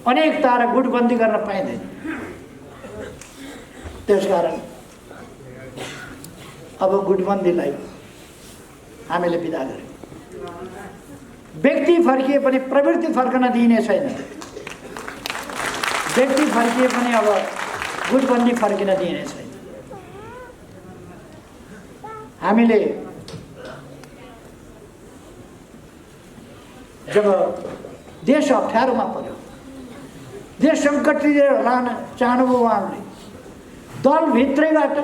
अनेकता र गुटबन्दी गर्न पाइँदैन। त्यसकारण अब गुटबन्दीलाई हामीले बिदा गर्यौँ। व्यक्ति फर्किए पनि प्रवृत्ति फर्कन दिइने छैन। व्यक्ति फर्किए पनि अब गुटबन्दी फर्किन दिइने छैन। हामीले जब देश अप्ठ्यारोमा पर्यो, देश सङ्कटतिर लान चाहनुभयो उहाँहरूले, दलभित्रैबाट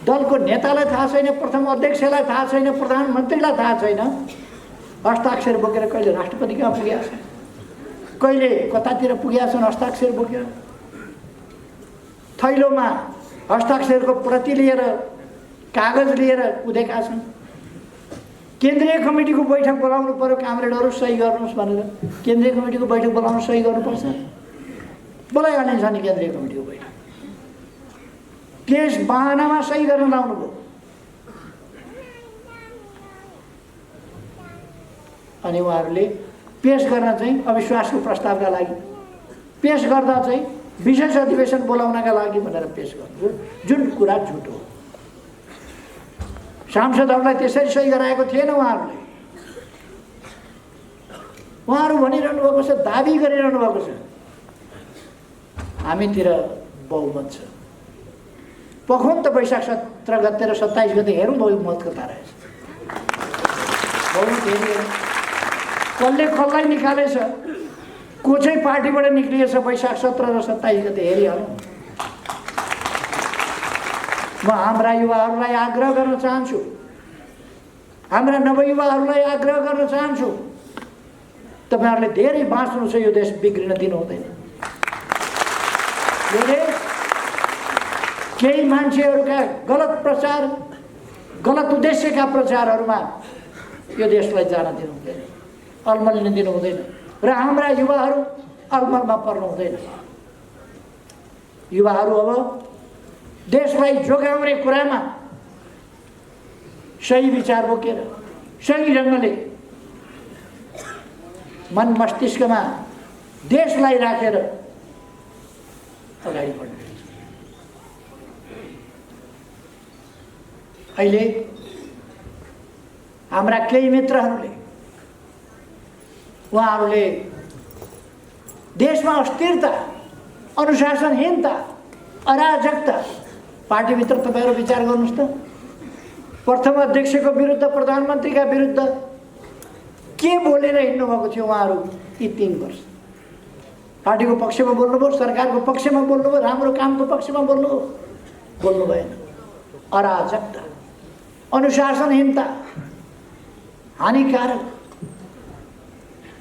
दलको नेतालाई थाहा छैन, प्रथम अध्यक्षलाई थाहा छैन, प्रधानमन्त्रीलाई थाहा छैन, हस्ताक्षर बोकेर कहिले राष्ट्रपति कहाँ पुगेका छन्, कहिले कतातिर पुगेका छन् हस्ताक्षर बोकेर। थैलोमा हस्ताक्षरको प्रति लिएर, कागज लिएर कुदेका छन्। केन्द्रीय कमिटीको बैठक बोलाउनु पर्यो, कामरेडहरू सही गर्नुहोस् भनेर। केन्द्रीय कमिटीको बैठक बोलाउनु सही गर्नुपर्छ, बोलाइहालिन्छ नि केन्द्रीय कमिटीको बैठक। त्यस बहानामा सही गर्न लाउनु भयो। अनि उहाँहरूले पेश गर्न चाहिँ अविश्वासको प्रस्तावका लागि पेश गर्दा चाहिँ विशेष अधिवेशन बोलाउनका लागि भनेर पेश गर्नु, जुन कुरा झुट हो। सांसदहरूलाई त्यसरी सही गराएको थिएन उहाँहरूले। उहाँहरू भनिरहनु भएको छ, दाबी गरिरहनु भएको छ हामीतिर बहुमत छ। पखुन त वैशाख 17 गते र 27 गते हेरौँ बहुमत कता रहेछ। बहुमत हेरियो, कसलाई निकालेछ, को चाहिँ पार्टीबाट निक्लिएछ वैशाख 17 र 27 गते हेरिहालौँ। म हाम्रा युवाहरूलाई आग्रह गर्न चाहन्छु, हाम्रा नवयुवाहरूलाई आग्रह गर्न चाहन्छु, तपाईँहरूले धेरै बाँच्नु छ, यो देश बिग्रिन दिनु हुँदैन। यो देश केही मान्छेहरूका गलत प्रचार, गलत उद्देश्यका प्रचारहरूमा यो देशलाई जान दिनु हुँदैन, अलमलिन दिनु हुँदैन। र हाम्रा युवाहरू अलमलमा पर्नु हुँदैन। युवाहरू अब देशलाई जोगाउने कुरामा सही विचार बोकेर, सही ढङ्गले मन मस्तिष्कमा देशलाई राखेर अगाडि बढ्नु। अहिले हाम्रा केही मित्रहरूले, उहाँहरूले देशमा अस्थिरता, अनुशासनहीनता, अराजकता, पार्टीभित्र तपाईँहरू विचार गर्नुहोस् त। प्रथम अध्यक्षको विरुद्ध, प्रधानमन्त्रीका विरुद्ध के बोलेर हिँड्नु भएको थियो उहाँहरू यी 3 वर्ष? पार्टीको पक्षमा बोल्नुभयो, सरकारको पक्षमा बोल्नुभयो, राम्रो कामको पक्षमा बोल्नुभयो? बोल्नु भएन। अराजकता, अनुशासनहीनता, हानिकारक।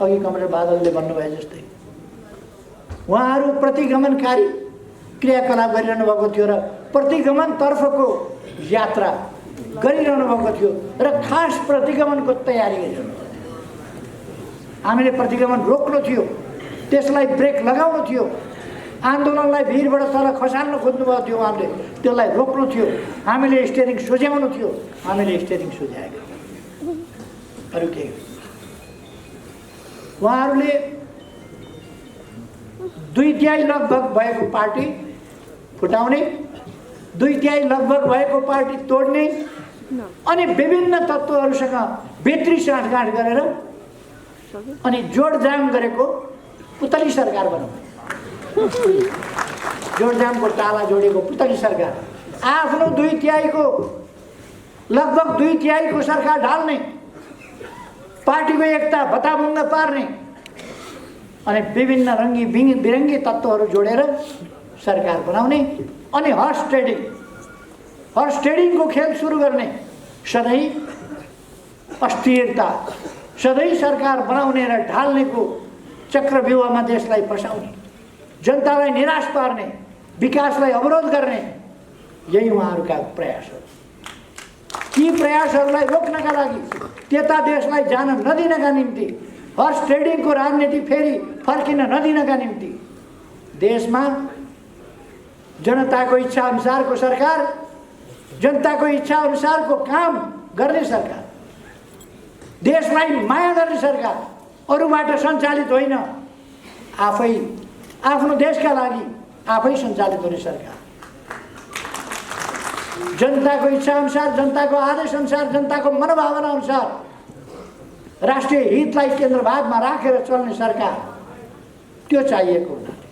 अघि कमरेड बादलले भन्नुभए जस्तै उहाँहरू प्रतिगमनकारी क्रियाकलाप गरिरहनु भएको थियो र प्रतिगमनतर्फको यात्रा गरिरहनु भएको थियो र खास प्रतिगमनको तयारी गरिरहनु भएको थियो। हामीले प्रतिगमन रोक्नु थियो, त्यसलाई ब्रेक लगाउनु थियो, आन्दोलनलाई भिरबाट तल खसाल्न खोज्नुभएको थियो उहाँले, त्यसलाई रोक्नु थियो। हामीले स्टियरिङ सोझ्याउनु थियो, हामीले स्टियरिङ सोझ्याएका। अरू के? उहाँहरूले 2/3 लगभग भएको पार्टी फुटाउने, 2/3 लगभग भएको पार्टी तोड्ने अनि विभिन्न तत्त्वहरूसँग बेत्री साँठगाँठ गरेर अनि जोडजाम गरेको पुतली सरकार बनाउने, जोडजामको ताला जोडेको पुतली सरकार, आफ्नो 2/3 को लगभग 2/3 को सरकार ढाल्ने, पार्टीको एकता भत्ताभङ्ग पार्ने अनि विभिन्न रङ्गी बिरङ्गी तत्त्वहरू जोडेर सरकार बनाउने अनि हर्स ट्रेडिङको खेल सुरु गर्ने, सधैँ अस्थिरता, सधैँ सरकार बनाउने र ढाल्नेको चक्रव्यूहमा देशलाई फसाउने, जनतालाई निराश पार्ने, विकासलाई अवरोध गर्ने, यही उहाँहरूका प्रयासहरू। यी प्रयासहरूलाई रोक्नका लागि, त्यता देशलाई जान नदिनका निम्ति, हर्स ट्रेडिङको राजनीति फेरि फर्किन नदिनका निम्ति देशमा जनताको इच्छा अनुसारको सरकार, जनताको इच्छा अनुसारको काम गर्ने सरकार, देशलाई माया गर्ने सरकार, अरूबाट सञ्चालित होइन, आफै आफ्नो देशका लागि आफै सञ्चालित हुने सरकार, जनताको इच्छा अनुसार, जनताको आदेश अनुसार, जनताको मनोभावना अनुसार राष्ट्रिय हितलाई केन्द्रभागमा राखेर चल्ने सरकार, त्यो चाहिएको हुनाले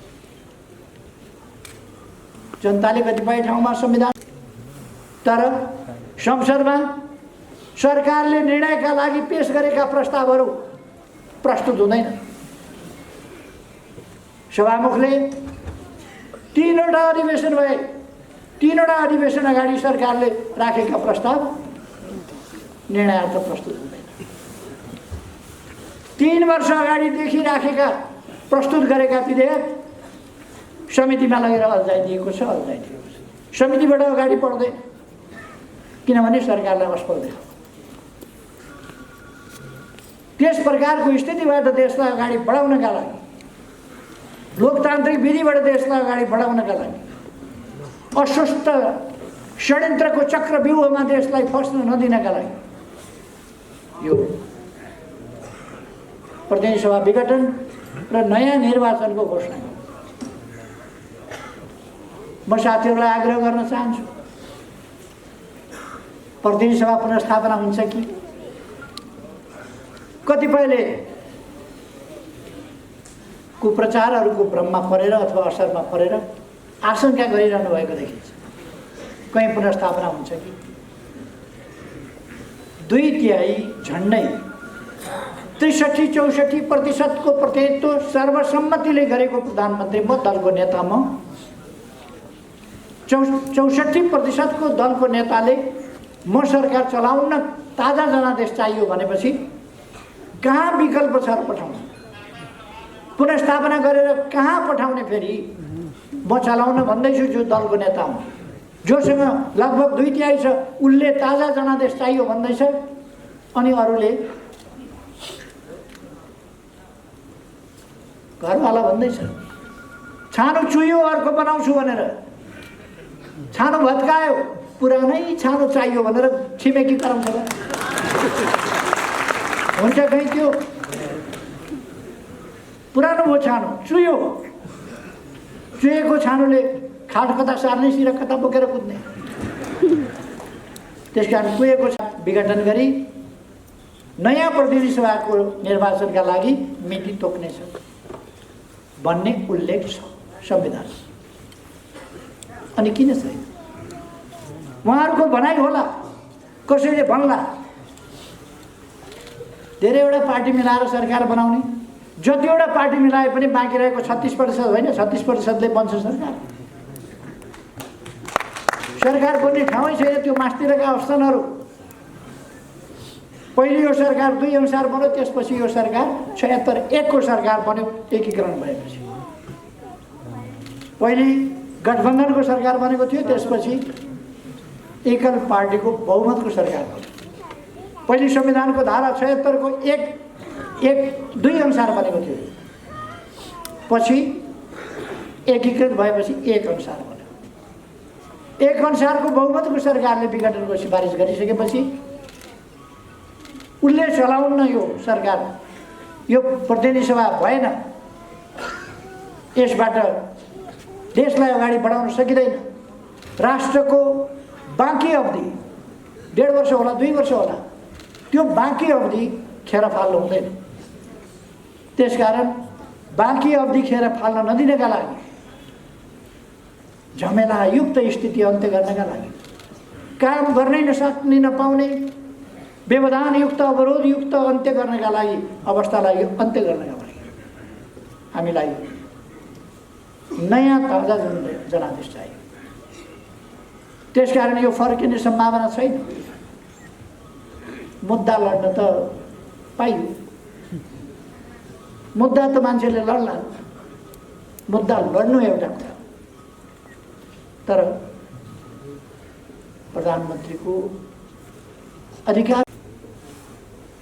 जनताले कतिपय ठाउँमा संविधान, तर संसदमा सरकारले निर्णयका लागि पेश गरेका प्रस्तावहरू प्रस्तुत हुँदैन। सभामुखले 3वटा अधिवेशन भए, 3वटा अधिवेशन अगाडि सरकारले राखेका प्रस्ताव निर्णयार्थ प्रस्तुत हुँदैन। 3 वर्ष अगाडिदेखि राखेका प्रस्तुत गरेका विधेयक समितिमा लगेर अल्झाइदिएको छ। समितिबाट अगाडि बढ्दैन, किनभने सरकारलाई असफल देखाउँछ। त्यस प्रकारको स्थितिबाट देशलाई अगाडि बढाउनका लागि, लोकतान्त्रिक विधिबाट देशलाई अगाडि बढाउनका लागि, अस्वस्थ षड्यन्त्रको चक्रव्यूहमा देशलाई फस्न नदिनका लागि यो प्रतिनिधि सभा विघटन र नयाँ निर्वाचनको घोषणा गर्नु। म साथीहरूलाई आग्रह गर्न चाहन्छु, प्रतिनिधि सभा पुनर्स्थापना हुन्छ कि? कतिपयले कुप्रचारहरूको भ्रममा परेर अथवा असरमा परेर आशंका गरिरहनु भएको देखिन्छ, कहीँ पुनर्स्थापना हुन्छ कि? 2/3 झन्डै 63-64% को प्रतिनिधित्व सर्वसम्मतिले गरेको प्रधानमन्त्री म, दलको नेता म, 64% को दलको नेताले म सरकार चलाउन ताजा जनादेश चाहियो भनेपछि कहाँ विकल्प छ र पठाउनु? पुनर्स्थापना गरेर कहाँ पठाउने? फेरि म चलाउन भन्दैछु, जो दलको नेता हुँ, जोसँग लगभग 2/3 छ, उसले ताजा जनादेश चाहियो भन्दैछ, अनि अरूले घरवाला भन्दैछ छानो चुयो अर्को बनाउँछु भनेर, छानो भत्कायो, पुरानै छानो चाहियो भनेर छिमेकी कराउँछ। हुन्छ कहीँ त्यो पुरानो हो छानो, चुयो, चुएको छानोले खाट कता सार्ने, सिर कता बोकेर कुद्ने। त्यस कारण कुहेको विघटन गरी नयाँ प्रतिनिधि सभाको निर्वाचनका लागि मिति तोक्नेछ भन्ने उल्लेख छ संविधान। अनि किन छैन? उहाँहरूको भनाइ होला, कसैले भन्ला धेरैवटा पार्टी मिलाएर सरकार बनाउने, जतिवटा पार्टी मिलाए पनि बाँकी रहेको 36% होइन, 36%ले बन्छ सरकार। सरकार बन्ने ठाउँै छैन, त्यो मास्तिरका अप्सनहरू। पहिले यो सरकार 2 अनुसार बन्यो, त्यसपछि यो सरकार 76-1 को सरकार बन्यो एकीकरण भएपछि। पहिले गठबन्धनको सरकार बनेको थियो, त्यसपछि एकल पार्टीको बहुमतको सरकार बन्यो। पहिले संविधानको धारा 76 को 1-1-2 अनुसार बनेको थियो, पछि एकीकृत भएपछि 1 अनुसार बन्यो। 1 अनुसारको बहुमतको सरकारले विघटनको सिफारिस गरिसकेपछि उसले चलाउन यो सरकार यो प्रतिनिधि सभा भएन, यसबाट देशलाई अगाडि बढाउन सकिँदैन। राष्ट्रको बाँकी अवधि 1.5 वर्ष होला, 2 वर्ष होला, त्यो बाँकी अवधि खेर फाल्नु हुँदैन। त्यसकारण बाँकी अवधि खेर फाल्न नदिनका लागि, झमेलायुक्त स्थिति अन्त्य गर्नका लागि, काम गर्नै नसक्ने नपाउने व्यवधानयुक्त अवरोधयुक्त अन्त्य गर्नका लागि, अवस्थालाई अन्त्य गर्नका लागि हामीलाई नयाँ ताजा जनादेश चाहियो। त्यसकारण यो फर्किने सम्भावना छैन। मुद्दा लड्न त पाइयो, मुद्दा त मान्छेले लड्ला, मुद्दा लड्नु एउटा कुरा, तर प्रधानमन्त्रीको अधिकार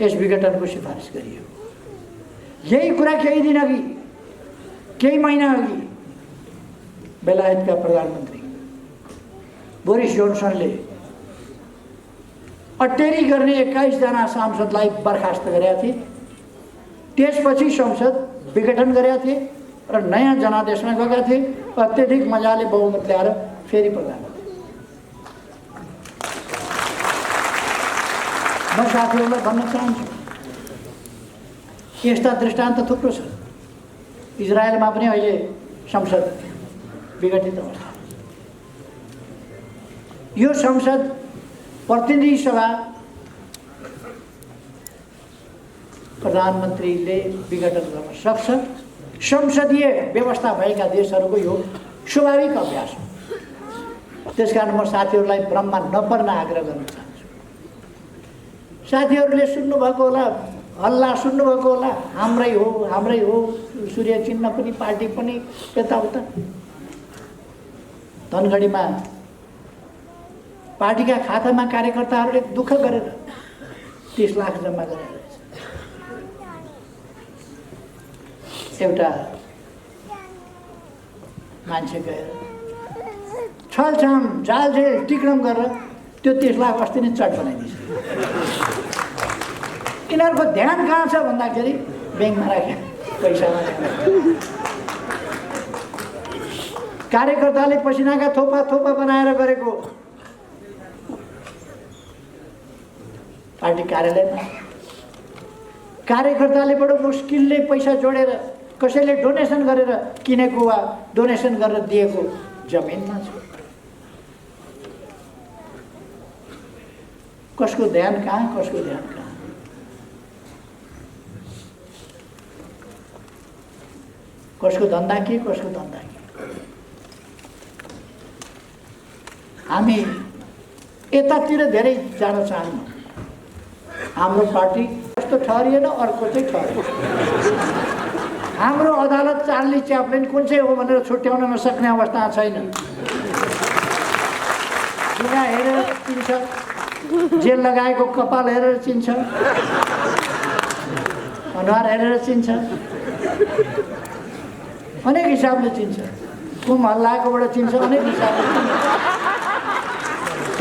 यस विघटनको सिफारिस गरियो। यही कुरा केही दिन अघि, केही महिना अघि बेलायतका प्रधानमन्त्री बोरिस जोन्सनले अटेरी गर्ने 21 जना सांसदलाई बर्खास्त गरेका थिए। त्यसपछि संसद विघटन गरेका थिए र नयाँ जनादेशमा गएका थिए। अत्यधिक मजाले बहुमत ल्याएर फेरि प्रधानमन्त्री। म साथीहरूलाई भन्न चाहन्छु, यस्ता दृष्टान्त थुप्रो छ। इजरायलमा पनि अहिले संसद विघटित अवस्था। यो संसद प्रतिनिधि सभा प्रधानमन्त्रीले विघटन गर्न सक्छ। संसदीय व्यवस्था भएका देशहरूको यो स्वाभाविक अभ्यास हो। त्यसकारण म साथीहरूलाई भ्रममा नपर्न आग्रह गर्न चाहन्छु। साथीहरूले सुन्नुभएको होला, हल्ला सुन्नुभएको होला, हाम्रै हो, सूर्य चिन्ह पनि, पार्टी पनि, यताउता। धनगढीमा पार्टीका खातामा कार्यकर्ताहरूले दुःख गरेर 30 लाख जम्मा गरेर एउटा मान्छे गएर छलछाम जालझेल टिक्रम गरेर त्यो 30 लाख अस्ति नै चट बनाइदिन्छ। यिनीहरूको ध्यान कहाँ छ भन्दाखेरि ब्याङ्कमा राख्या पैसामा। कार्यकर्ताले पसिनाका थोपा थोपा बनाएर गरेको पार्टी कार्यालयमा, कार्यकर्ताले बडो मुस्किलले पैसा जोडेर कसैले डोनेसन गरेर किनेको वा डोनेसन गरेर दिएको जमिनमा छ। कसको ध्यान कहाँ, कसको ध्यान कहाँ? कसको धन्दा के, कसको धन्दा के? हामी यतातिर धेरै जान चाहन्नौँ। हाम्रो पार्टी कस्तो ठहरिएन, अर्को चाहिँ ठहरियो। हाम्रो अदालत चार्ली च्याप्लिन कुन चाहिँ हो भनेर छुट्याउन नसक्ने अवस्था छैन। लुगा हेरेर चिन्छ, जेल लगाएको कपाल हेरेर चिन्छ, अनुहार हेरेर चिन्छ, अनेक हिसाबले चिन्छ। कुम हल्लाएकोबाट चिन्छ, अनेक हिसाबले चिन्छ।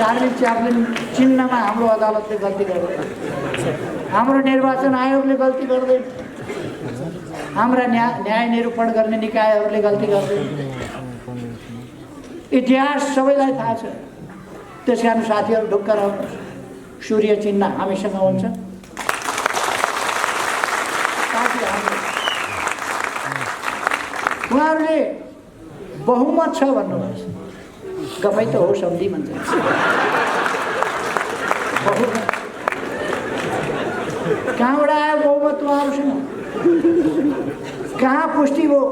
चार्ली च्याप्लिन चिन्नमा हाम्रो अदालतले गल्ती गर्दैन, हाम्रो निर्वाचन आयोगले गल्ती गर्दैन, हाम्रा न्याय निरूपण गर्ने निकायहरूले गल्ती गर्दैन। इतिहास सबैलाई थाहा छ। त्यसकारण साथीहरू ढुक्क रहनुहोस्। सूर्य चिन्ह हामीसँग हुन्छ। उहाँहरूले बहुमत छ भन्नुभएको छ। गफै त हो, सम्धि भन्छ। कहाँबाट आयो बहुमत उहाँहरूसँग? कहाँ पुष्टि भयो?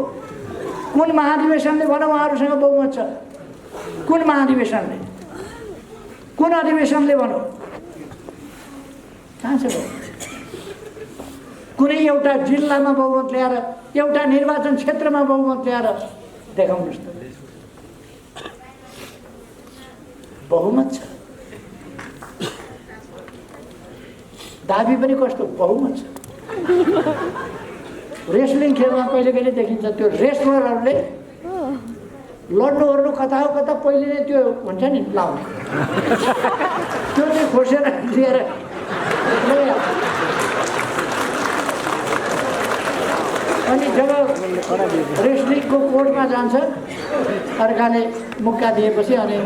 कुन महाधिवेशनले भनौँ उहाँहरूसँग बहुमत छ? कुन महाधिवेशनले, कुन अधिवेशनले भनौँ? कहाँ छ बहुमत? कुनै एउटा जिल्लामा बहुमत ल्याएर, एउटा निर्वाचन क्षेत्रमा बहुमत ल्याएर देखाउनुहोस् त। बहुमत छ, दाबी पनि कस्तो बहुमत छ। रेस्लिङ खेलमा कहिले कहिले देखिन्छ त्यो रेस्लरहरूले लड्नु ओर्नु कता हो कता पहिले नै त्यो हुन्छ नि लाउने, त्यो चाहिँ खोसेर लिएर अनि जब रेस्लिङको कोर्टमा जान्छ अर्काले मुक्का दिएपछि अनि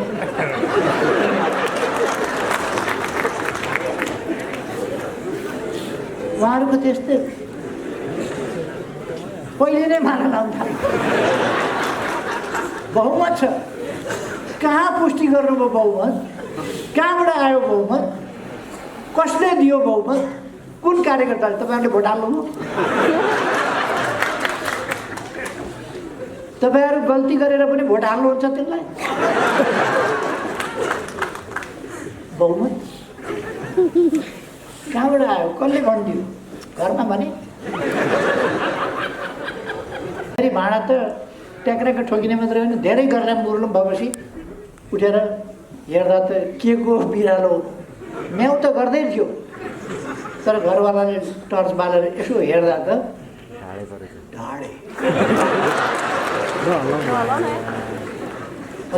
उहाँहरूको त्यस्तै पहिले नै माला लाउन थाल्यो। बहुमत छ, कहाँ पुष्टि गर्नुभयो बहुमत? कहाँबाट आयो बहुमत? कसले दियो बहुमत? कुन कार्यकर्ताले? तपाईँहरूले भोट हाल्नुभयो? तपाईँहरू गल्ती गरेर पनि भोट हाल्नुहुन्छ त्यसलाई? बहुमत कहाँबाट आयो? कसले भनिदियो? घरमा भने भाँडा त ट्याक्राक ठोकिने मात्रै होइन, धेरै गरेर मुर्लुम भएपछि उठेर हेर्दा त के को बिरालो म्याउ त गर्दै थियो, तर घरवालाले टर्च बालेर यसो हेर्दा त ढाडे।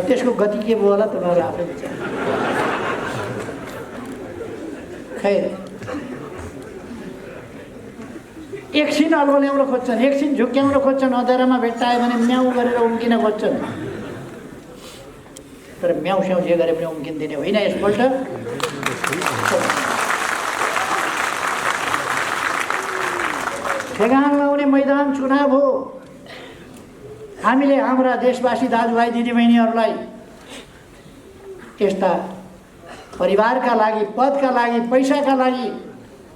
त्यसको गति के भयो होला तपाईँहरू आफै विचार। खै एकछिन अल्मल्याउन खोज्छन्, एकछिन झुक्क्याउन खोज्छन्, अँध्यारोमा भेट्टायो भने म्याउ गरेर उम्किन खोज्छन्, तर म्याउ स्याउ जे गरे पनि उम्किँदैन होइन। यसपल्ट ठेगान लाउने मैदान चुनाव हो। हामीले हाम्रा देशवासी दाजुभाइ दिदीबहिनीहरूलाई यस्ता परिवारका लागि, पदका लागि, पैसाका लागि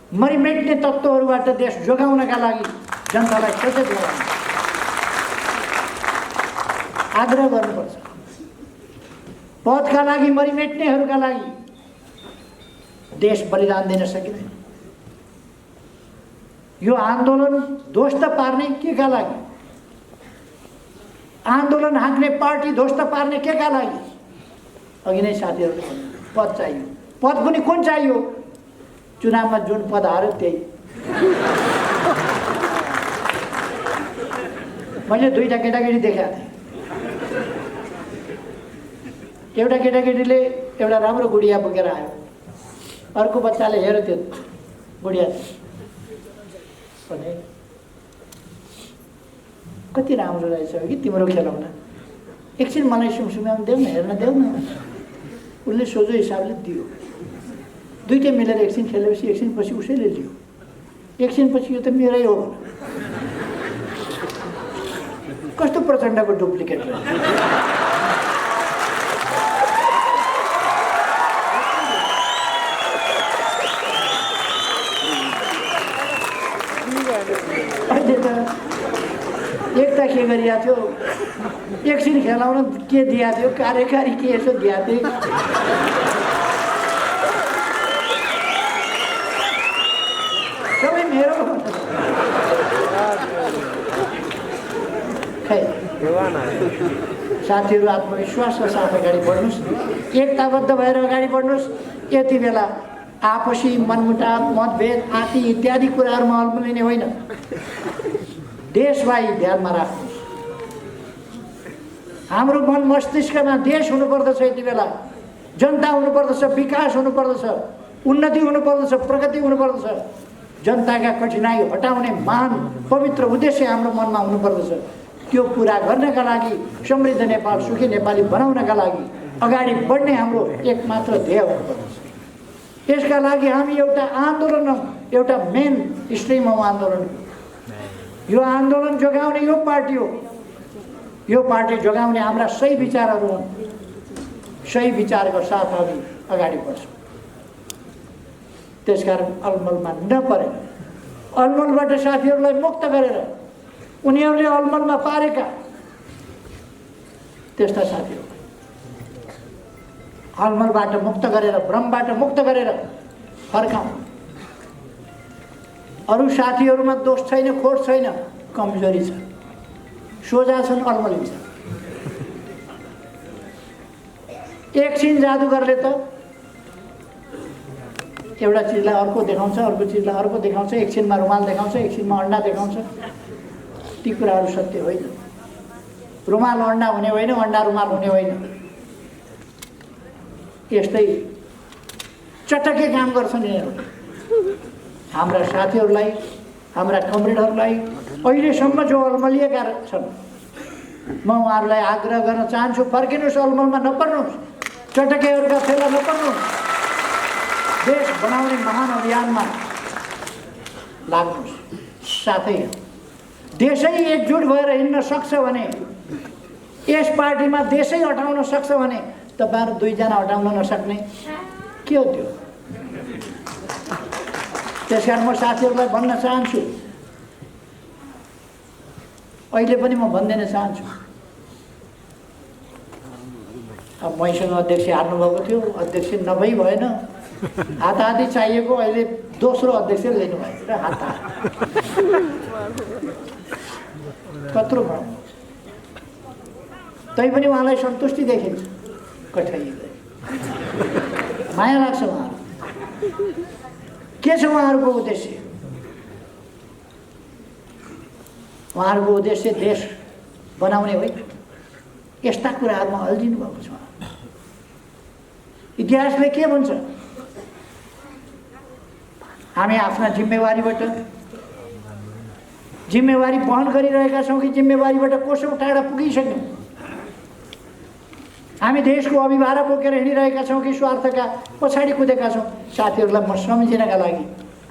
मरिमेट्ने तत्त्वहरूबाट देश जोगाउनका लागि जनतालाई सचेत गराउनु आग्रह गर्नुपर्छ। पदका लागि मरिमेट्नेहरूका लागि देश बलिदान दिन सकिँदैन। यो आन्दोलन ध्वस्त पार्ने केका लागि? आन्दोलन हाँक्ने पार्टी ध्वस्त पार्ने केका लागि? अघि नै साथीहरूले भन्नु पद चाहियो। पद पनि कुन चाहियो? चुनावमा जुन पद हार्यो त्यही। मैले दुईवटा केटाकेटी देखाएको थिएँ। एउटा केटाकेटीले एउटा राम्रो गुडिया बोकेर आयो, अर्को बच्चाले हेऱ्यो त्यो गुडिया भने कति राम्रो रहेछ कि तिम्रो खेलाउन, एकछिन मलाई सुमसुमाउनु देऊ न, हेर्न देऊ न। उसले सोझो हिसाबले दियो। दुईटै मिलेर एकछिन खेलेपछि एकछिन पछि उसैले लियो, एकछिन पछि यो त मेरै हो। कस्तो प्रचण्डको डुप्लिकेट रहेछ। अहिले त एकता के गरिएको थियो, एकछिन खेलाउन के दिएको थियो, कार्यकारी के यसो दिएको थियो। सबै मेरो खै। साथीहरू आत्मविश्वासका साथ अगाडि बढ्नुहोस्, एकताबद्ध भएर अगाडि बढ्नुहोस्। यति बेला आपसी मनमुटाव, मतभेद आदि इत्यादि कुराहरूमा अल्मलिने होइन। देशलाई ध्यानमा राख्नुहोस्। हाम्रो मन मस्तिष्कमा देश हुनुपर्दछ, यति बेला जनता हुनुपर्दछ, विकास हुनुपर्दछ, उन्नति हुनुपर्दछ, प्रगति हुनुपर्दछ। जनताका कठिनाई हटाउने महान पवित्र उद्देश्य हाम्रो मनमा हुनुपर्दछ। त्यो पुरा गर्नका लागि, समृद्ध नेपाल, सुखी नेपाली बनाउनका लागि अगाडि बढ्ने हाम्रो एकमात्र ध्येय हुनुपर्दछ। यसका लागि हामी एउटा आन्दोलन, एउटा मेन स्ट्रिम हो आन्दोलन। यो आन्दोलन जोगाउने यो पार्टी हो। यो पार्टी जोगाउने हाम्रा सही विचारहरू हुन्। सही विचारको साथ हामी अगाडि बढ्छौँ। त्यसकारण अलमलमा नपरेर, अलमलबाट साथीहरूलाई मुक्त गरेर, उनीहरूले अलमलमा पारेका त्यस्ता साथीहरू अलमलबाट मुक्त गरेर, भ्रमबाट मुक्त गरेर फर्काउँ। अरू साथीहरूमा दोष छैन, खोट छैन, कमजोरी छ, सोझा छन्, अलमलिन्छ। एकछिन जादुगरले त एउटा चिजलाई अर्को देखाउँछ, अर्को चिजलाई अर्को देखाउँछ, एकछिनमा रुमाल देखाउँछ, एकछिनमा अन्डा देखाउँछ। ती कुराहरू सत्य होइन। रुमाल अन्डा हुने होइन, अन्डा रुमाल हुने होइन। यस्तै चटके काम गर्छन् यिनीहरू। हाम्रा साथीहरूलाई, हाम्रा कमरेडहरूलाई अहिलेसम्म जो अल्मलिएका छन् म उहाँहरूलाई आग्रह गर्न चाहन्छु, फर्किनुहोस्, अलमलमा नपर्नुहोस्, चटकेहरूका फेला नपर्नुहोस्, देश बनाउने महान अभियानमा लाग्नुहोस्। साथै देशै एकजुट भएर हिँड्न सक्छ भने, यस पार्टीमा देशै हटाउन सक्छ भने तपाईहरु दुईजना हटाउन नसक्ने के हो त्यो? त्यसकारण म साथीहरूलाई भन्न चाहन्छु, अहिले पनि म भन्दैन चाहन्छु, अब मैसँग अध्यक्ष हार्नुभएको थियो, अध्यक्ष नभई भएन, हाताहाती चाहिएको, अहिले दोस्रो अध्यक्ष लिनुभएको र हात कत्रो भयो। तैपनि उहाँलाई सन्तुष्टि देखिन्छ, कठैले माया लाग्छ। उहाँहरू के छ उहाँहरूको उद्देश्य? उहाँहरूको उद्देश्य देश बनाउने होइन, यस्ता कुराहरूमा अल्झिनु भएको छ। इतिहासले के भन्छ? हामी आफ्ना जिम्मेवारी वहन गरिरहेका छौँ कि जिम्मेवारीबाट कोसौँ टाढा पुगिसक्यौँ? हामी देशको अभिभारा बोकेर हिँडिरहेका छौँ कि स्वार्थका पछाडि कुदेका छौँ? साथीहरूलाई म सम्झिनका लागि,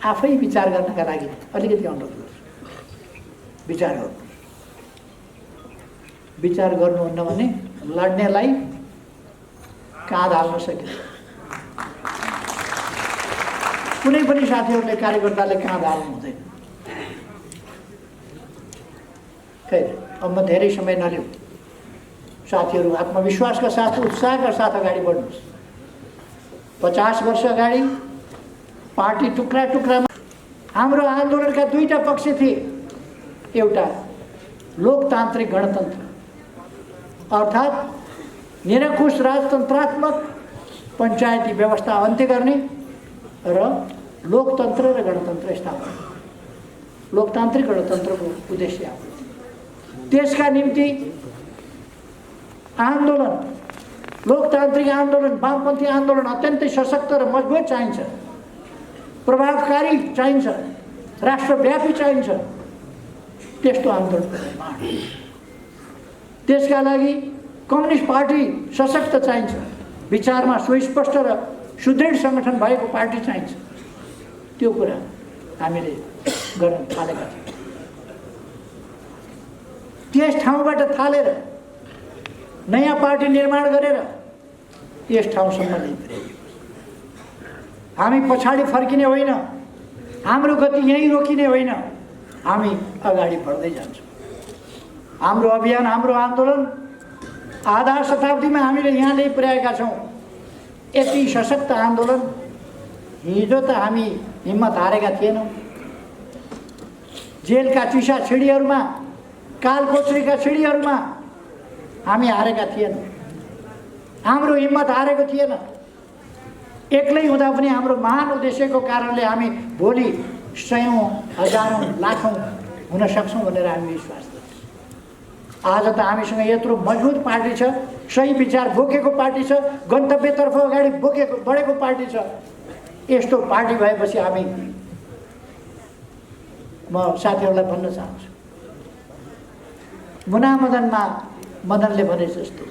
आफै विचार गर्नका लागि अलिकति अनुरोध गर्छु, विचार गर्नुहुन्न भने लड्नेलाई काँध हाल्न सकिन्छ। कुनै पनि साथीहरूले, कार्यकर्ताले काँध हाल्नु हुँदैन। अब म धेरै समय नलिउँ, साथीहरू आत्मविश्वासका साथ, उत्साहका साथ अगाडि बढ्नुहोस्। 50 वर्ष अगाडि पार्टी टुक्रा टुक्रामा हाम्रो आन्दोलनका दुईटा पक्ष थिए। एउटा लोकतान्त्रिक गणतन्त्र अर्थात् निरङ्कुश राजतन्त्रात्मक पञ्चायती व्यवस्था अन्त्य गर्ने र लोकतन्त्र र गणतन्त्र स्थापना। लोकतान्त्रिक गणतन्त्रको उद्देश्य हो। त्यसका निम्ति आन्दोलन, लोकतान्त्रिक आन्दोलन, वामपन्थी आन्दोलन अत्यन्तै सशक्त र मजबुत चाहिन्छ, प्रभावकारी चाहिन्छ, राष्ट्रव्यापी चाहिन्छ। त्यस्तो आन्दोलन निर्माण, त्यसका लागि कम्युनिस्ट पार्टी सशक्त चाहिन्छ, विचारमा सुस्पष्ट र सुदृढ सङ्गठन भएको पार्टी चाहिन्छ। त्यो कुरा हामीले गर्न थालेका थियौँ। त्यस ठाउँबाट थालेर नयाँ पार्टी निर्माण गरेर यस ठाउँसम्म ल्याइपुर्यायौँ। हामी पछाडि फर्किने होइन, हाम्रो गति यहीँ रोकिने होइन, हामी अगाडि बढ्दै जान्छौँ। हाम्रो अभियान, हाम्रो आन्दोलन आधा शताब्दीमा हामीले यहाँ ल्याइपुर्याएका छौँ। यति सशक्त आन्दोलन हिजो त हामी हिम्मत हारेका थिएनौँ। जेलका चिसा छिडीहरूमा, कालकोचरीका छिडीहरूमा हामी हारेका थिएनौँ। हाम्रो हिम्मत हारेको थिएन। एक्लै हुँदा पनि हाम्रो महान उद्देश्यको कारणले हामी भोलि सयौँ, हजारौँ, लाखौँ हुन सक्छौँ भनेर हामी विश्वास गर्छौँ। आज त हामीसँग यत्रो मजबुत पार्टी छ, सही विचार बोकेको पार्टी छ, गन्तव्यतर्फ अगाडि बढेको पार्टी छ। यस्तो पार्टी भएपछि हामी, म साथीहरूलाई भन्न चाहन्छु, मुनामदनमा मदनले भने जस्तो,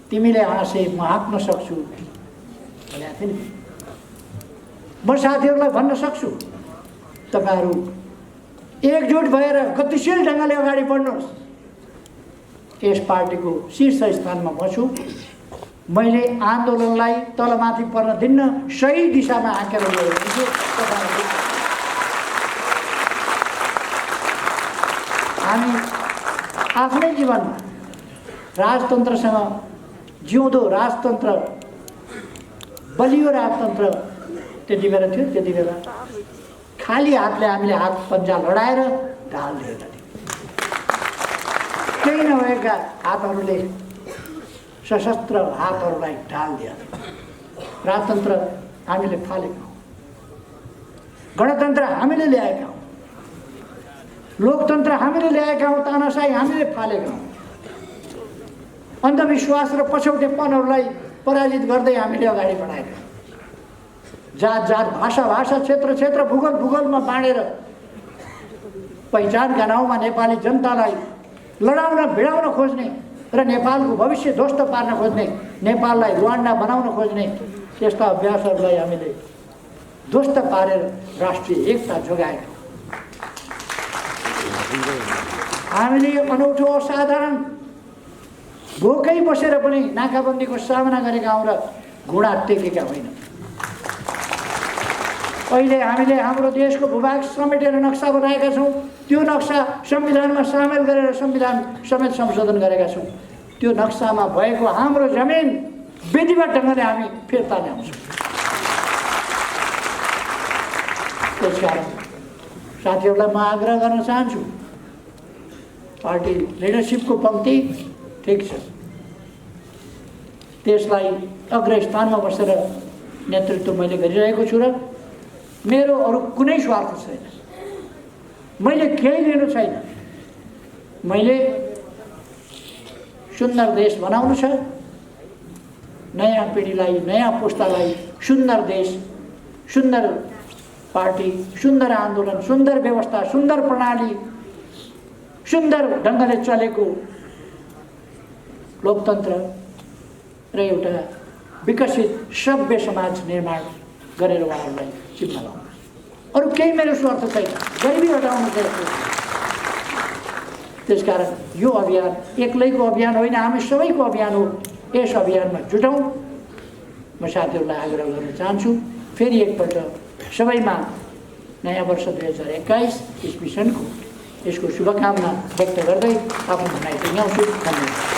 तिमीले हाँसे म हाँक्न सक्छु भनेको थिएँ नि। म साथीहरूलाई भन्न सक्छु, तपाईँहरू एकजुट भएर गतिशील ढङ्गले अगाडि बढ्नुहोस्। यस पार्टीको शीर्ष स्थानमा म छु। मैले आन्दोलनलाई तलमाथि पर्न दिन्न, सही दिशामा हाँकेर ल्याइदिन्छु। हामी आफ्नै जीवनमा राजतन्त्रसँग, जिउँदो राजतन्त्र, बलियो राजतन्त्र त्यति बेला थियो। त्यति बेला खाली हातले हामीले हात पन्जा लडाएर ढाल दिएका थियौँ। केही नभएका हातहरूले, सशस्त्र हातहरूलाई ढाल दिए। राजतन्त्र हामीले फालेका हौँ, गणतन्त्र हामीले ल्याएका हौँ, लोकतन्त्र हामीले ल्याएका हौँ, तानाशाही हामीले फालेका हौँ। अन्धविश्वास र पछौटेपनहरूलाई पराजित गर्दै हामीले अगाडि बढाएका। जात जात, भाषा भाषा, क्षेत्र क्षेत्र, भूगोल भूगोलमा बाँडेर पहिचानका नाउँमा नेपाली जनतालाई लडाउन भिडाउन खोज्ने र नेपालको भविष्य ध्वस्त पार्न खोज्ने, नेपाललाई रुवान्डा बनाउन खोज्ने त्यस्ता अभ्यासहरूलाई हामीले ध्वस्त पारेर राष्ट्रिय एकता जोगाएका। हामीले अनौठो असाधारण भोकै बसेर पनि नाकाबन्दीको सामना गरेका हौँ र घुँडा टेकेका होइन। अहिले हामीले हाम्रो देशको भूभाग समेटेर नक्सा बनाएका छौँ। त्यो नक्सा संविधानमा सामेल गरेर संविधान समेत संशोधन गरेका छौँ। त्यो नक्सामा भएको हाम्रो जमिन विधिवत ढङ्गले हामी फिर्ता ल्याउँछौँ। त्यसकारण साथीहरूलाई म आग्रह गर्न चाहन्छु, पार्टी लिडरसिपको पङ्क्ति ठिक छ, त्यसलाई अग्रस्थानमा बसेर नेतृत्व मैले गरिरहेको छु र मेरो अरू कुनै स्वार्थ छैन। मैले केही लिनु छैन। मैले सुन्दर देश बनाउनु छ, नयाँ पिँढीलाई, नयाँ पुस्तालाई सुन्दर देश, सुन्दर पार्टी, सुन्दर आन्दोलन, सुन्दर व्यवस्था, सुन्दर प्रणाली, सुन्दर ढङ्गले चलेको लोकतन्त्र र एउटा विकसित सभ्य समाज निर्माण गरेर उहाँहरूलाई चिन्ह लाउनु। अरू केही मेरो स्वार्थ छैन, गरिबी हटाउनु छ। त्यसकारण यो अभियान एक्लैको अभियान होइन, हामी सबैको अभियान हो। यस अभियानमा जुटौँ। म साथीहरूलाई आग्रह गर्न चाहन्छु, फेरि एकपल्ट सबैमा नयाँ वर्ष 2021 इस्वी सनको यसको शुभकामना व्यक्त गर्दै आफ्नो भनाइ टुङ्ग्याउँछु। धन्यवाद।